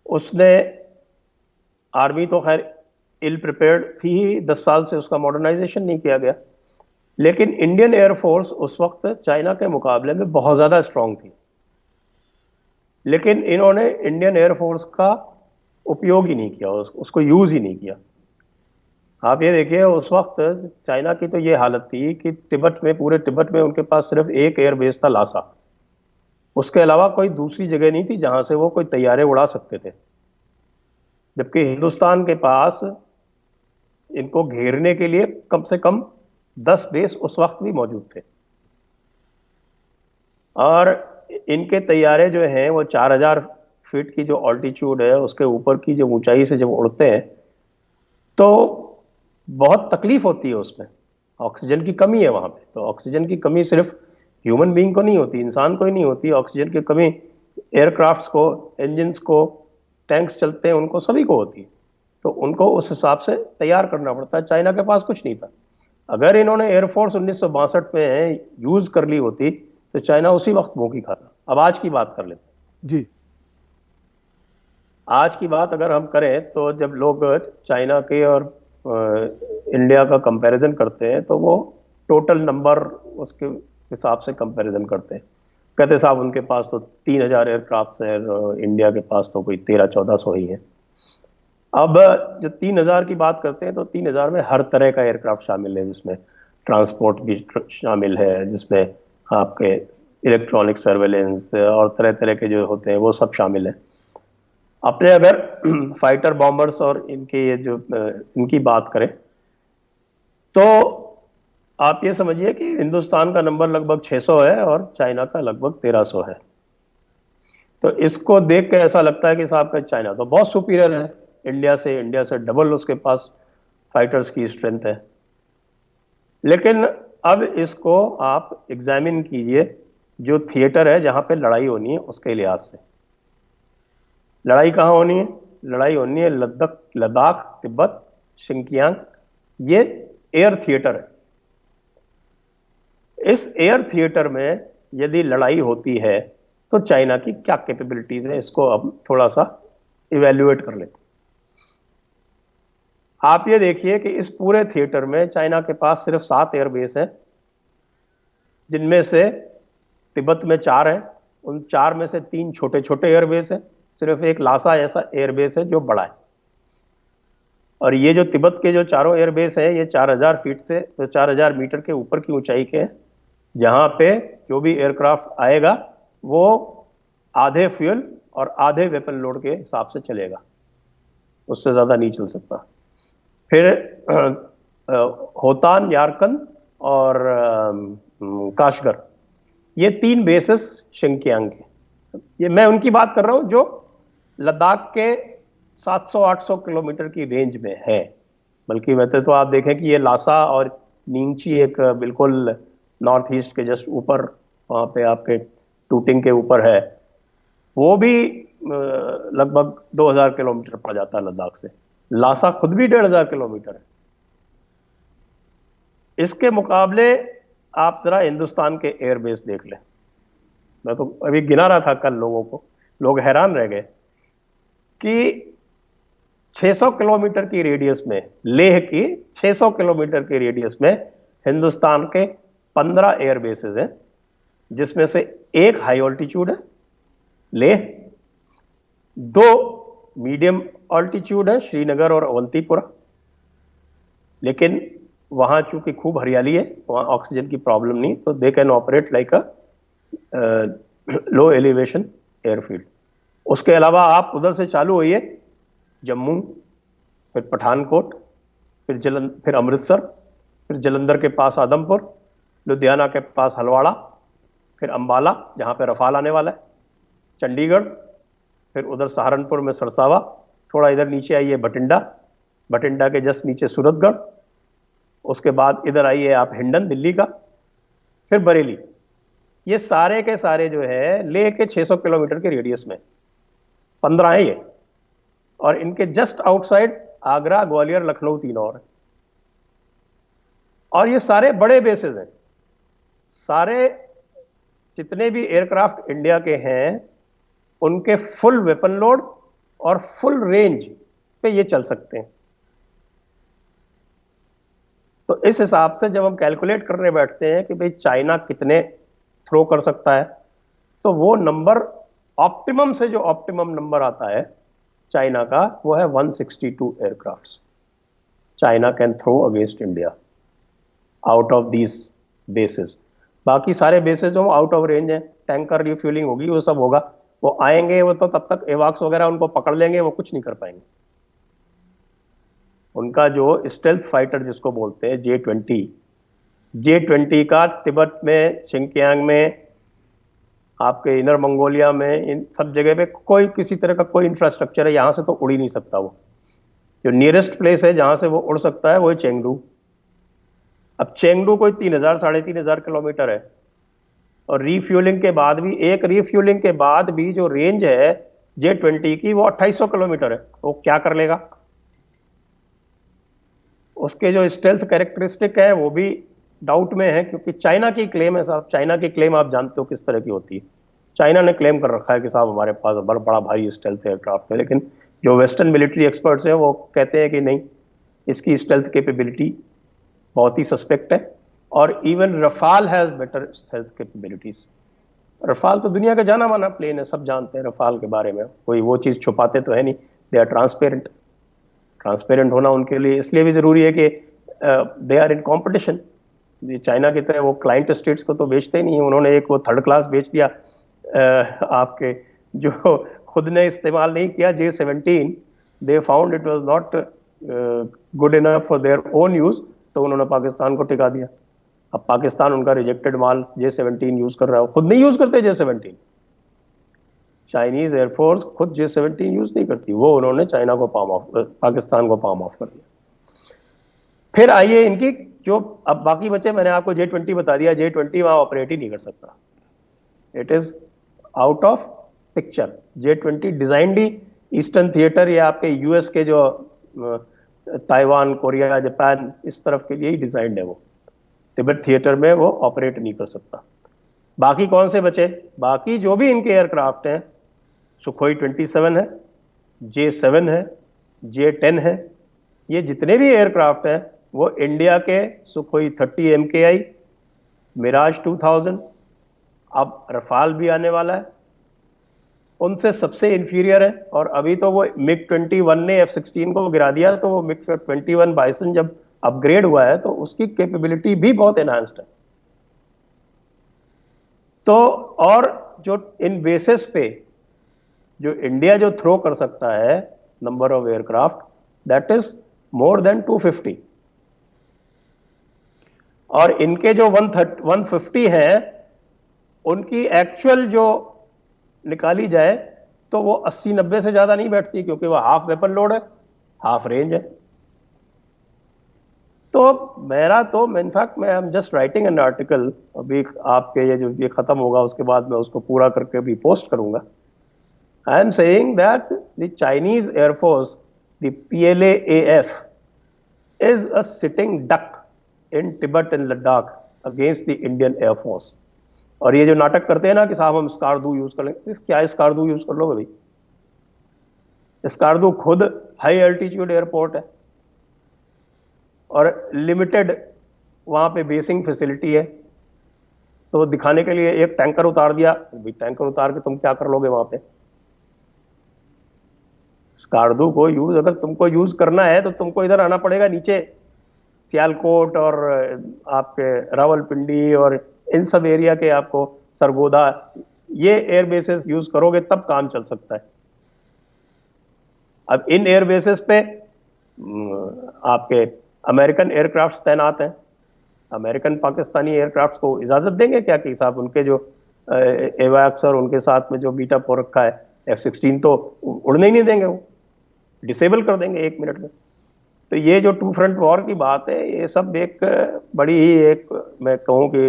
उसने, आर्मी तो खैर इल प्रिपेयर्ड थी ही, 10 साल से उसका मॉडर्नाइजेशन नहीं किया गया, लेकिन इंडियन एयरफोर्स उस वक्त चाइना के मुकाबले में बहुत ज़्यादा स्ट्रांग थी। लेकिन इन्होंने इंडियन एयरफोर्स का उपयोग ही नहीं किया, उसको यूज़ ही नहीं किया। आप ये देखिए उस वक्त चाइना की तो ये हालत थी कि तिब्बत में, पूरे तिब्बत में उनके पास सिर्फ एक एयरबेस था, लासा। उसके अलावा कोई दूसरी जगह नहीं थी जहां से वो कोई तैयारे उड़ा सकते थे। जबकि हिंदुस्तान के पास इनको घेरने के लिए कम से कम 10 बेस उस वक्त भी मौजूद थे। और इनके तैयारे जो हैं वो 4000 फीट की जो ऑल्टीट्यूड है उसके ऊपर की जो ऊंचाई से जब उड़ते हैं तो बहुत तकलीफ होती है उसमें। ऑक्सीजन की कमी है वहां पे। तो ऑक्सीजन की कमी सिर्फ ह्यूमन बीइंग को नहीं होती, इंसान को ही नहीं होती, ऑक्सीजन की कमी एयरक्राफ्ट्स को, इंजन्स को, टैंक्स चलते हैं उनको, सभी को होती है। तो उनको उस हिसाब से तैयार करना पड़ता है। चाइना के पास कुछ नहीं था। अगर इन्होंने एयरफोर्स 1962 में यूज कर ली होती तो चाइना उसी वक्त भूखी खाता। अब आज की बात कर लेते हैं। जी। आज की बात अगर हम करें तो जब लोग चाइना के और इंडिया का कंपैरिजन करते हैं तो वो टोटल नंबर उसके हिसाब से कंपैरिजन करते हैं। कहते साहब उनके पास तो 3000 एयरक्राफ्ट है, इंडिया के पास तो कोई 1300-1400 ही है। अब जो 3000 की बात करते हैं तो 3000 में हर तरह का एयरक्राफ्ट शामिल है, जिसमें ट्रांसपोर्ट भी शामिल है, जिसमें आपके इलेक्ट्रॉनिक सर्वेलेंस और तरह तरह के जो होते हैं वो सब शामिल है। अपने अगर फाइटर बॉम्बर्स और इनके ये जो इनकी बात करें तो आप ये समझिए कि हिंदुस्तान का नंबर लगभग 600 है और चाइना का लगभग 1300 है। तो इसको देख के ऐसा लगता है कि साहब का चाइना तो बहुत सुपीरियर है इंडिया से डबल उसके पास फाइटर्स की स्ट्रेंथ है। लेकिन अब इसको आप एग्जामिन कीजिए जो थिएटर है जहां पे लड़ाई होनी है उसके लिहाज से। लड़ाई कहाँ होनी है? लड़ाई होनी है लद्दाख, तिब्बत, शिंकियांग। ये एयर थिएटर है। इस एयर थिएटर में यदि लड़ाई होती है तो चाइना की क्या कैपेबिलिटीज है, इसको अब थोड़ा सा इवेल्युएट कर लेते हैं। आप ये देखिए कि इस पूरे थिएटर में चाइना के पास सिर्फ 7 एयरबेस हैं, जिनमें से तिब्बत में 4 हैं। उन 4 में से 3 छोटे छोटे एयरबेस हैं, सिर्फ एक लासा ऐसा एयरबेस है जो बड़ा है। और ये जो तिब्बत के जो चारों एयरबेस हैं ये 4000 फीट से तो 4000 मीटर के ऊपर की ऊंचाई के हैं, जहां पे जो भी एयरक्राफ्ट आएगा वो आधे फ्यूल और आधे वेपन लोड के हिसाब से चलेगा, उससे ज़्यादा नहीं चल सकता। फिर होतान, यारकन और काशगर, ये 3 बेसिस शिंकियांग के। ये मैं उनकी बात कर रहा हूँ जो लद्दाख के 700-800 किलोमीटर की रेंज में है। बल्कि वैसे तो आप देखें कि ये लासा और नींगची एक बिल्कुल नॉर्थ ईस्ट के जस्ट ऊपर, वहाँ पे आपके टूटिंग के ऊपर है, वो भी लगभग 2000 किलोमीटर पड़ जाता है लद्दाख से। लासा खुद भी 1500 किलोमीटर है। इसके मुकाबले आप जरा हिंदुस्तान के एयरबेस देख लें। मैं तो अभी गिना रहा था कल लोगों को, लोग हैरान रह गए कि 600 किलोमीटर की रेडियस में, लेह की 600 किलोमीटर की रेडियस में हिंदुस्तान के 15 एयरबेसेस हैं, जिसमें से एक हाई ऑल्टीट्यूड है लेह, 2 मीडियम ऑल्टीट्यूड है श्रीनगर और अवंतीपुरा। लेकिन वहां चूंकि खूब हरियाली है, वहां ऑक्सीजन की प्रॉब्लम नहीं, तो they can operate like a low elevation airfield. उसके अलावा आप उधर से चालू होइए, जम्मू, फिर पठानकोट, फिर अमृतसर, फिर जलंधर के पास आदमपुर, लुधियाना के पास हलवाड़ा, फिर अंबाला जहाँ पे रफाल आने वाला है, चंडीगढ़, फिर उधर सहारनपुर में सरसावा, थोड़ा इधर नीचे आइए बठिंडा, बठिंडा के जस्ट नीचे सूरतगढ़, उसके बाद इधर आइए आप हिंडन दिल्ली का, फिर बरेली। ये सारे के सारे जो है लेह के 600 किलोमीटर के रेडियस में 15 है ये। और इनके जस्ट आउटसाइड आगरा, ग्वालियर, लखनऊ 3 और है। और ये सारे बड़े बेसेस हैं, सारे जितने भी एयरक्राफ्ट इंडिया के हैं उनके फुल वेपन लोड और फुल रेंज पे ये चल सकते हैं। तो इस हिसाब से जब हम कैलकुलेट करने बैठते हैं कि भाई चाइना कितने थ्रो कर सकता है, तो वो नंबर ऑप्टिमम से जो ऑप्टिमम नंबर आता है चाइना का वो है 162 aircrafts China can throw against India out of these bases. बाकी सारे बेसिस जो आउट ऑफ रेंज है, टैंकर रिफ्यूलिंग होगी, वो सब होगा, वो आएंगे, वो तो तब तक एवाक्स वगैरह उनको पकड़ लेंगे, वो कुछ नहीं कर पाएंगे। उनका जो स्टेल्थ फाइटर जिसको बोलते हैं J-20 का तिब्बत में, शिंकियांग में, आपके इनर मंगोलिया में, इन सब जगह पे कोई किसी तरह का कोई इंफ्रास्ट्रक्चर है, यहाँ से तो उड़ ही नहीं सकता। वो जो नियरेस्ट प्लेस है जहाँ से वो उड़ सकता है वो है चेंगडू। अब चेंगडू कोई 3000 3500 किलोमीटर है, और रीफ्यूलिंग के बाद भी, एक रीफ्यूलिंग के बाद भी जो रेंज है J-20 की वो 2800 किलोमीटर है। वो क्या कर लेगा? उसके जो स्टेल्थ कैरेक्टरिस्टिक है वो भी डाउट में है, क्योंकि चाइना की क्लेम है साहब। चाइना की क्लेम आप जानते हो किस तरह की होती है। चाइना ने क्लेम कर रखा है कि साहब हमारे पास बड़ा भारी स्टेल्थ एयरक्राफ्ट है, लेकिन जो वेस्टर्न मिलिट्री एक्सपर्ट्स हैं वो कहते हैं कि नहीं, इसकी स्टेल्थ कैपेबिलिटी बहुत ही सस्पेक्ट है। और even Rafale has better stealth capabilities. Rafale तो दुनिया का जाना माना प्लेन है, सब जानते हैं रफाल के बारे में, कोई वो चीज़ छुपाते तो है नहीं। They are transparent. ट्रांसपेरेंट होना उनके लिए इसलिए भी ज़रूरी है कि they are in competition. China की तरह वो क्लाइंट स्टेट्स को तो बेचते ही नहीं। उन्होंने एक वो थर्ड क्लास बेच दिया आपके, जो खुद ने इस्तेमाल नहीं किया, J-17। They found it was not good enough for their own use, तो उन्होंने पाकिस्तान को टिका दिया। अब पाकिस्तान उनका रिजेक्टेड माल J-17 यूज़ कर रहा है। खुद नहीं यूज़ करते J-17। चाइनीज एयरफोर्स खुद J-17 यूज़ नहीं करती, वो उन्होंने चाइना को पाकिस्तान को पाम ऑफ कर दिया। फिर आइए इनकी जो अब बाकी बचे, मैंने आपको J-20 बता दिया। J-20 वहाँ ऑपरेट ही नहीं कर सकता, it is out of picture. J-20 designed he eastern theatre या आपके यूएस के जो ताइवान, कोरिया, जापान, इस तरफ के लिए ही डिजाइंड है। वो तिब्बत थिएटर में वो ऑपरेट नहीं कर सकता। बाकी कौन से बचे? बाकी जो भी इनके एयरक्राफ्ट हैं, सुखोई 27 है, J-7 है, J-10 है, ये जितने भी एयरक्राफ्ट हैं वो इंडिया के सुखोई 30 MKI, मिराज 2000, अब रफाल भी आने वाला है, उनसे सबसे इंफीरियर है। और अभी तो वो MiG-21 ने F-16 को गिरा दिया, तो वो MiG-21 बाइसन जब अपग्रेड हुआ है तो उसकी कैपेबिलिटी भी बहुत एनहांस्ड है। तो और जो इन बेसिस पे जो इंडिया जो थ्रो कर सकता है number of aircraft, that is more than 250। और इनके जो 150 हैं, उनकी एक्चुअल जो निकाली जाए तो वो 80-90 से ज्यादा नहीं बैठती, क्योंकि वो हाफ वेपन लोड है, हाफ रेंज है। तो मेरा तो इनफैक्ट मैं I am just writing an article, अभी आपके ये खत्म होगा उसके बाद मैं उसको पूरा करके भी पोस्ट करूंगा। I am saying that the Chinese air force, the PLA-AF is a sitting duck in Tibet and Ladakh against the Indian Air Force। और ये जो नाटक करते हैं ना कि साहब हम स्कार्दू यूज कर लेंगे, तो क्या स्कार्दू यूज कर लोगे भाई? स्कार्दू खुद हाई एल्टीट्यूड एयरपोर्ट है और लिमिटेड वहाँ पे बेसिंग फैसिलिटी है। तो दिखाने के लिए एक टैंकर उतार दिया, भाई टैंकर उतार के तुम क्या कर लोगे वहाँ पे? स्कार्दू को यूज अगर तुमको यूज करना है तो तुमको इधर आना पड़ेगा, नीचे सियालकोट और आपके रावलपिंडी और इन सब एरिया के, आपको सरगोदा, ये एयर बेसेस यूज करोगे तब काम चल सकता है। अब इन एयर बेसेस पे आपके अमेरिकन एयरक्राफ्ट तैनात हैं। अमेरिकन पाकिस्तानी एयरक्राफ्ट को इजाजत देंगे क्या कि साहब उनके जो एवैक्स और उनके साथ में जो मीटअप हो रखा है F-16 तो उड़ने ही नहीं देंगे, वो डिसेबल कर देंगे 1 मिनट में। तो ये जो टू फ्रंट वॉर की बात है, ये सब एक बड़ी ही एक मैं कहूँ कि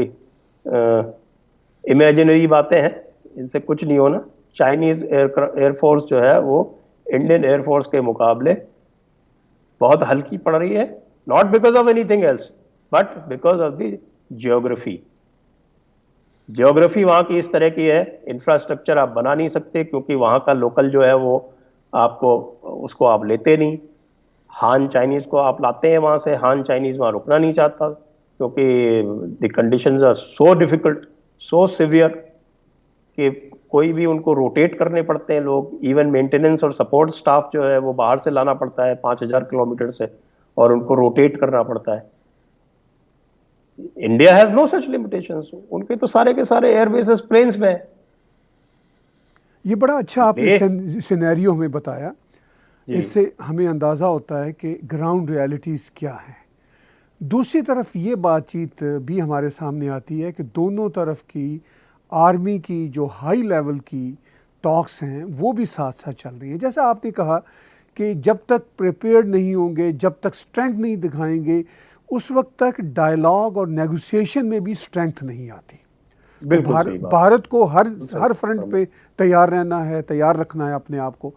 इमेजिनरी बातें हैं, इनसे कुछ नहीं होना। चाइनीज एयरफोर्स जो है वो इंडियन एयरफोर्स के मुकाबले बहुत हल्की पड़ रही है, not because of anything else, but because of the geography, वहाँ की इस तरह की है, इंफ्रास्ट्रक्चर आप बना नहीं सकते क्योंकि वहाँ का लोकल जो है वो आपको, उसको आप लेते नहीं। हान चाइनीज को आप लाते हैं वहाँ से, हान चाइनीज वहाँ रुकना नहीं चाहता क्योंकि the conditions are so difficult, so severe कि कोई भी उनको रोटेट करने पड़ते हैं लोग। इवन मेंटेनेंस और सपोर्ट स्टाफ जो है वो बाहर से लाना पड़ता है 5,000 किलोमीटर से, और उनको रोटेट करना पड़ता है। India has no such limitations, उनके तो सारे के सारे एयरबेसेस प्लेन्स में है। ये बड़ा अच्छा आपने सिनेरियो हमें बताया, जी। इससे हमें अंदाज़ा होता है कि ग्राउंड रियलिटीज़ क्या है। दूसरी तरफ ये बातचीत भी हमारे सामने आती है कि दोनों तरफ की आर्मी की जो हाई लेवल की टॉक्स हैं वो भी साथ साथ चल रही हैं। जैसा आपने कहा कि जब तक प्रिपेयर्ड नहीं होंगे, जब तक स्ट्रेंथ नहीं दिखाएंगे, उस वक्त तक डायलॉग और नेगोशिएशन में भी स्ट्रेंथ नहीं आती। बिल्कुल सही बात। भारत को हर फ्रंट पे तैयार रहना है, तैयार रखना है अपने आप को।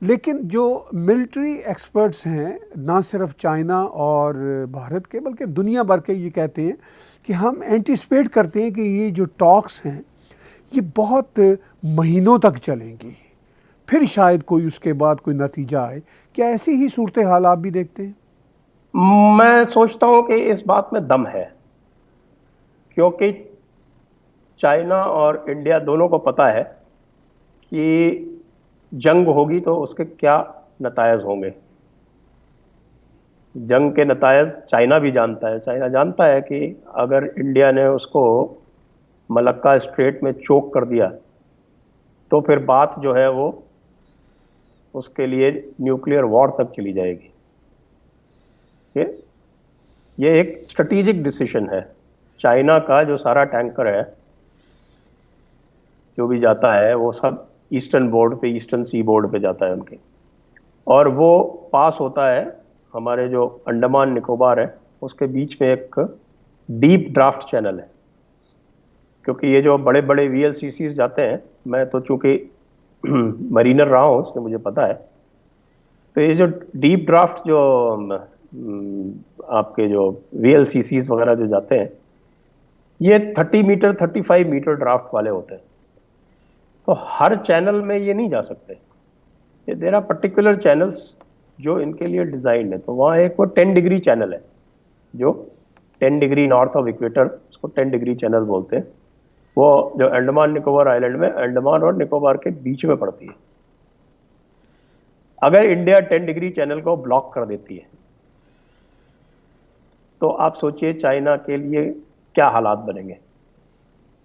लेकिन जो मिलिट्री एक्सपर्ट्स हैं, ना सिर्फ चाइना और भारत के बल्कि दुनिया भर के, ये कहते हैं कि हम एंटिसिपेट करते हैं कि ये जो टॉक्स हैं ये बहुत महीनों तक चलेंगी, फिर शायद कोई उसके बाद कोई नतीजा आए। क्या ऐसी ही सूरत हाल आप भी देखते हैं? मैं सोचता हूं कि इस बात में दम है, क्योंकि चाइना और इंडिया दोनों को पता है कि जंग होगी तो उसके क्या नतायज होंगे। जंग के नतायज चाइना भी जानता है। चाइना जानता है कि अगर इंडिया ने उसको मलक्का स्ट्रेट में चोक कर दिया तो फिर बात जो है वो उसके लिए न्यूक्लियर वॉर तक चली जाएगी। ये एक स्ट्रेटेजिक डिसीजन है। चाइना का जो सारा टैंकर है जो भी जाता है वो सब ईस्टर्न बोर्ड पे, ईस्टर्न सी बोर्ड पे जाता है उनके, और वो पास होता है हमारे जो अंडमान निकोबार है उसके बीच में एक डीप ड्राफ्ट चैनल है। क्योंकि ये जो बड़े बड़े VLCCs जाते हैं, मैं तो चूंकि मरीनर रहा हूँ इसलिए मुझे पता है, तो ये जो डीप ड्राफ्ट जो आपके जो VLCCs वगैरह जो जाते हैं, ये 30 मीटर 35 मीटर ड्राफ्ट वाले होते हैं। तो हर चैनल में ये नहीं जा सकते। देयर आर पर्टिकुलर चैनल्स जो इनके लिए डिजाइन है। तो वहाँ एक वो 10 डिग्री चैनल है, जो 10 डिग्री नॉर्थ ऑफ इक्वेटर, उसको 10 डिग्री चैनल बोलते हैं। वो जो अंडमान निकोबार आइलैंड में, अंडमान और निकोबार के बीच में पड़ती है। अगर इंडिया 10 डिग्री चैनल को ब्लॉक कर देती है तो आप सोचिए चाइना के लिए क्या हालात बनेंगे।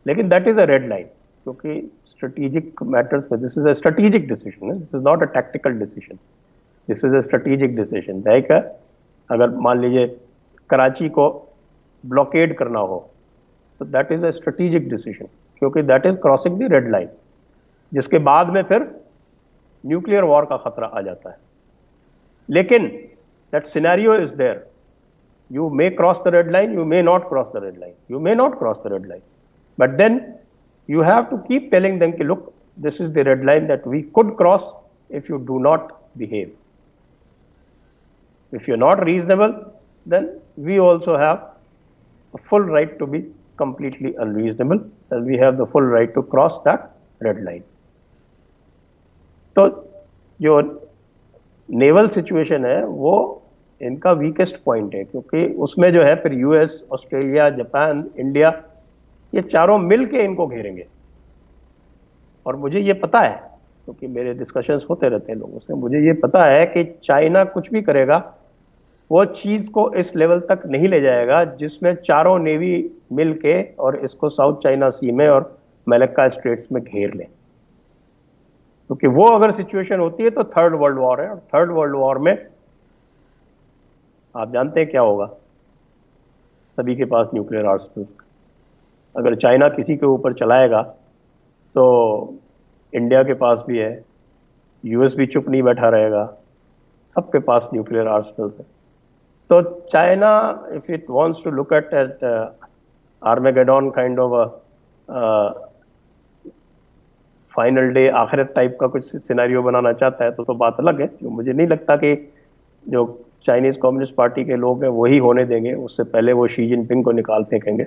लेकिन that is a red line, क्योंकि स्ट्रेटेजिक मैटर्स में this is a strategic decision, this is not a tactical decision, this is a strategic decision. Like अगर मान लीजिए कराची को ब्लॉकेड करना हो तो that is a strategic decision, क्योंकि that is crossing the red line, जिसके बाद में फिर न्यूक्लियर वॉर का खतरा आ जाता है। लेकिन that scenario is there, you may cross the red line, you may not cross the red line, you may not cross the red line, but then you have to keep telling them ki, look, this is the red line that we could cross if you do not behave. If you're not reasonable, then we also have a full right to be completely unreasonable, and we have the full right to cross that red line. तो जो naval situation है वो इनका weakest point है, क्योंकि उसमें जो है फिर US, ऑस्ट्रेलिया, जापान, इंडिया, ये चारों मिल के इनको घेरेंगे। और मुझे ये पता है, क्योंकि मेरे डिस्कशंस होते रहते हैं लोगों से, मुझे ये पता है कि चाइना कुछ भी करेगा वो चीज़ को इस लेवल तक नहीं ले जाएगा जिसमें चारों नेवी मिल के और इसको साउथ चाइना सी में और मलक्का स्ट्रेट्स में घेर लें। क्योंकि वो अगर सिचुएशन होती है तो थर्ड वर्ल्ड वॉर है, और थर्ड वर्ल्ड वॉर में आप जानते हैं क्या होगा, सभी के पास न्यूक्लियर आर्सेनल्स। अगर चाइना किसी के ऊपर चलाएगा तो इंडिया के पास भी है, US भी चुप नहीं बैठा रहेगा, सबके पास न्यूक्लियर आर्सेनल्स है। तो China, if it wants to look at Armageddon kind of final day, आखिरत टाइप का कुछ सिनेरियो बनाना चाहता है तो बात अलग है। जो मुझे नहीं लगता कि जो चाइनीज कम्युनिस्ट पार्टी के लोग हैं वही होने देंगे, उससे पहले वो शी जिनपिंग को निकाल फेंकेंगे।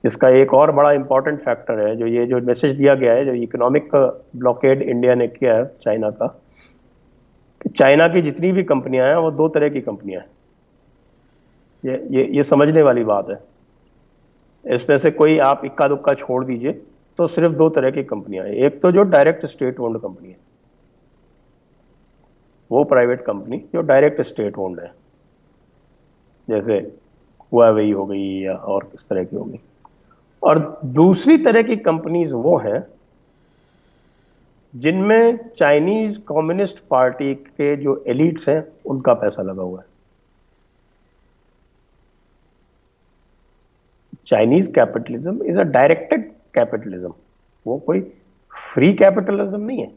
इसका एक और बड़ा इंपॉर्टेंट फैक्टर है, जो ये जो मैसेज दिया गया है, जो इकोनॉमिक ब्लॉकेड इंडिया ने किया है चाइना का, कि चाइना की जितनी भी कंपनियां हैं वो दो तरह की कंपनियां हैं। ये समझने वाली बात है। इसमें से कोई आप इक्का दुक्का छोड़ दीजिए तो सिर्फ दो तरह की कंपनियां हैं। एक तो जो डायरेक्ट स्टेट ओन्ड कंपनी है, वो प्राइवेट कंपनी जो डायरेक्ट स्टेट ओन्ड है, जैसे हुआवेई हो गई या और किस तरह की होगी। और दूसरी तरह की कंपनीज वो हैं जिनमें चाइनीज कम्युनिस्ट पार्टी के जो एलिट्स हैं उनका पैसा लगा हुआ है। Chinese capitalism is a directed capitalism, वो कोई फ्री कैपिटलिज्म नहीं है,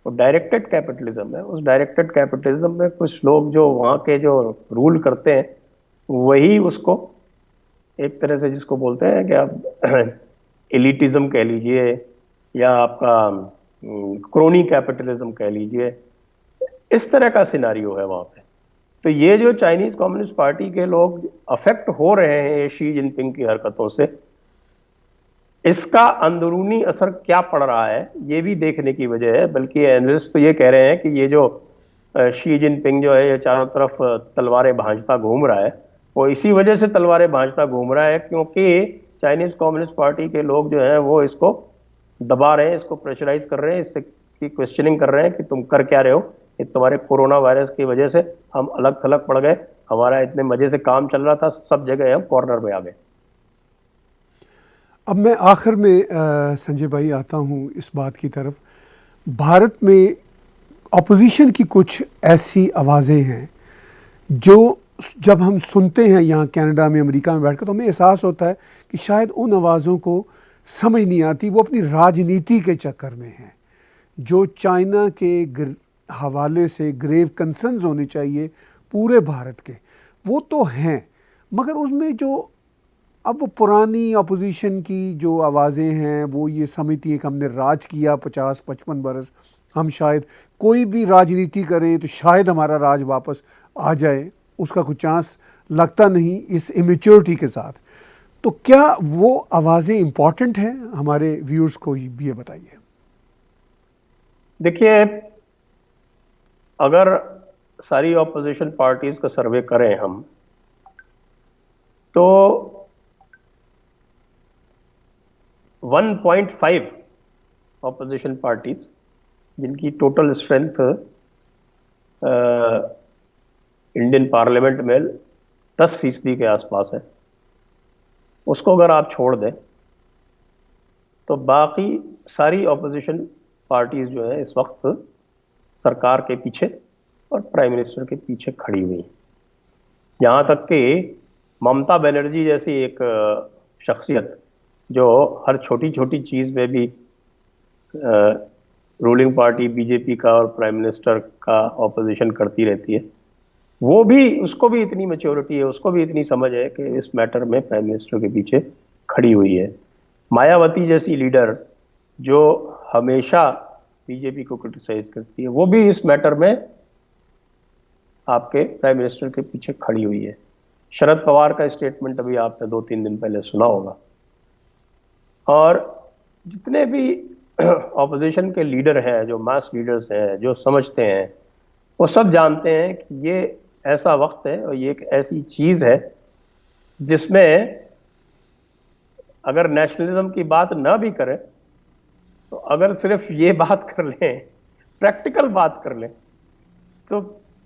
वो डायरेक्टेड कैपिटलिज्म है। उस डायरेक्टेड कैपिटलिज्म में कुछ लोग जो वहाँ के जो रूल करते हैं वही उसको एक तरह से जिसको बोलते हैं कि आप एलिटिज्म कह लीजिए या आपका क्रोनी कैपिटलिज्म कह लीजिए, इस तरह का सिनारियो है वहाँ पे। तो ये जो चाइनीज कम्युनिस्ट पार्टी के लोग अफेक्ट हो रहे हैं शी जिनपिंग की हरकतों से, इसका अंदरूनी असर क्या पड़ रहा है ये भी देखने की वजह है। बल्कि एनालिस्ट तो ये कह रहे हैं कि ये जो शी जिनपिंग जो है ये चारों तरफ तलवारें भांजता घूम रहा है, वो इसी वजह से तलवारें भांजता घूम रहा है क्योंकि चाइनीज कम्युनिस्ट पार्टी के लोग जो हैं वो इसको दबा रहे हैं, इसको प्रेशराइज कर रहे हैं, इससे की क्वेश्चनिंग कर रहे हैं कि तुम कर क्या रहे हो, ये तुम्हारे कोरोना वायरस की वजह से हम अलग थलग पड़ गए, हमारा इतने मजे से काम चल रहा था, सब जगह हम कॉर्नर में आ गए। अब मैं आखिर में संजय भाई आता हूँ इस बात की तरफ। भारत में अपोजिशन की कुछ ऐसी आवाज़ें हैं जो जब हम सुनते हैं यहाँ कनाडा में, अमेरिका में बैठकर, तो हमें एहसास होता है कि शायद उन आवाज़ों को समझ नहीं आती, वो अपनी राजनीति के चक्कर में हैं। जो चाइना के हवाले से ग्रेव कंसर्न्स होने चाहिए पूरे भारत के, वो तो हैं, मगर उसमें जो अब वो पुरानी अपोजिशन की जो आवाज़ें हैं वो ये समझती है कि हमने राज किया 50-55 बरस, हम शायद कोई भी राजनीति करें तो शायद हमारा राज वापस आ जाए, उसका कुछ चांस लगता नहीं इस इमेच्योरिटी के साथ। तो क्या वो आवाज़ें इम्पॉर्टेंट हैं? हमारे व्यूअर्स को भी ये बताइए। देखिए, अगर सारी ऑपोजिशन पार्टीज का सर्वे करें हम, तो 1.5 ऑपोजिशन पार्टीज जिनकी टोटल स्ट्रेंथ इंडियन पार्लियामेंट में 10% के आसपास है, उसको अगर आप छोड़ दें तो बाकी सारी ऑपोजिशन पार्टीज जो है इस वक्त सरकार के पीछे और प्राइम मिनिस्टर के पीछे खड़ी हुई हैं। यहाँ तक कि ममता बनर्जी जैसी एक शख्सियत जो हर छोटी छोटी चीज़ में भी रूलिंग पार्टी बीजेपी का और प्राइम मिनिस्टर का ऑपोजिशन करती रहती है, वो भी, उसको भी इतनी मैच्योरिटी है, उसको भी इतनी समझ है कि इस मैटर में प्राइम मिनिस्टर के पीछे खड़ी हुई है। मायावती जैसी लीडर जो हमेशा बीजेपी को क्रिटिसाइज करती है, वो भी इस मैटर में आपके प्राइम मिनिस्टर के पीछे खड़ी हुई है। शरद पवार का स्टेटमेंट अभी आपने 2-3 दिन पहले सुना होगा। और जितने भी ऑपोजिशन के लीडर हैं, जो मास लीडर्स हैं, जो समझते हैं, वो सब जानते हैं कि ये ऐसा वक्त है और ये एक ऐसी चीज़ है जिसमें अगर नेशनलिज्म की बात ना भी करें तो अगर सिर्फ ये बात कर लें, प्रैक्टिकल बात कर लें, तो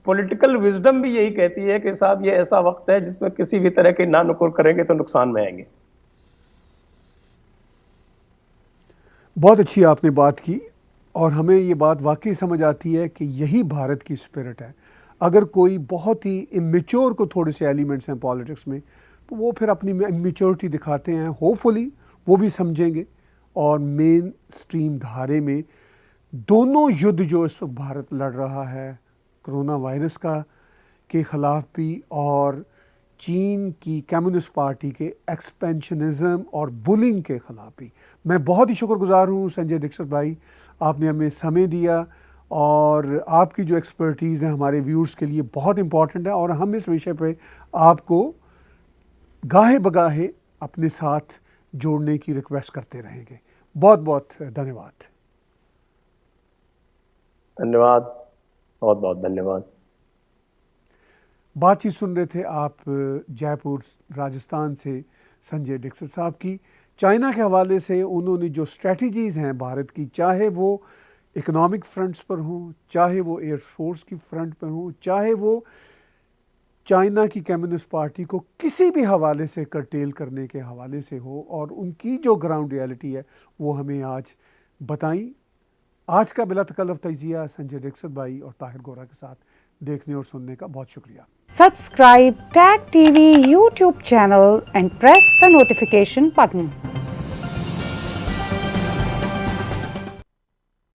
पॉलिटिकल विजडम भी यही कहती है कि साहब ये ऐसा वक्त है जिसमें किसी भी तरह के ना नुकुर करेंगे तो नुकसान में आएंगे। बहुत अच्छी आपने बात की और हमें ये बात वाकई समझ आती है कि यही भारत की स्पिरिट है। अगर कोई बहुत ही इमेच्योर को थोड़े से एलिमेंट्स हैं पॉलिटिक्स में, तो वो फिर अपनी इमेच्योरिटी दिखाते हैं। होपफुली वो भी समझेंगे और मेन स्ट्रीम धारे में दोनों युद्ध जो इस वक्त भारत लड़ रहा है, कोरोना वायरस का के ख़िलाफ़ भी और चीन की कम्युनिस्ट पार्टी के एक्सपेंशनिज़म और बुलिंग के ख़िलाफ़ भी। मैं बहुत ही शुक्रगुज़ार हूँ संजय दीक्षित भाई, आपने हमें समय दिया और आपकी जो एक्सपर्टीज़ है हमारे व्यूअर्स के लिए बहुत इम्पॉर्टेंट है और हम इस विषय पे आपको गाहे बगाहे अपने साथ जोड़ने की रिक्वेस्ट करते रहेंगे। बहुत बहुत धन्यवाद। धन्यवाद, बहुत बहुत धन्यवाद। बातचीत सुन रहे थे आप जयपुर राजस्थान से संजय दीक्षित साहब की। चाइना के हवाले से उन्होंने जो स्ट्रेटजीज़ हैं भारत की, चाहे वो इकोनॉमिक फ्रंट्स पर हों, चाहे वो एयरफोर्स की फ्रंट पर हों, चाहे वो चाइना की कम्युनिस्ट पार्टी को किसी भी हवाले से कर्टेल करने के हवाले से हो, और उनकी जो ग्राउंड रियलिटी है वो हमें आज बताई। आज का बिला तकल्लुफ़ तज़िया संजय दीक्षित भाई और ताहिर गोरा के साथ देखने और सुनने का बहुत शुक्रिया। Subscribe TAG TV YouTube channel and press the notification button.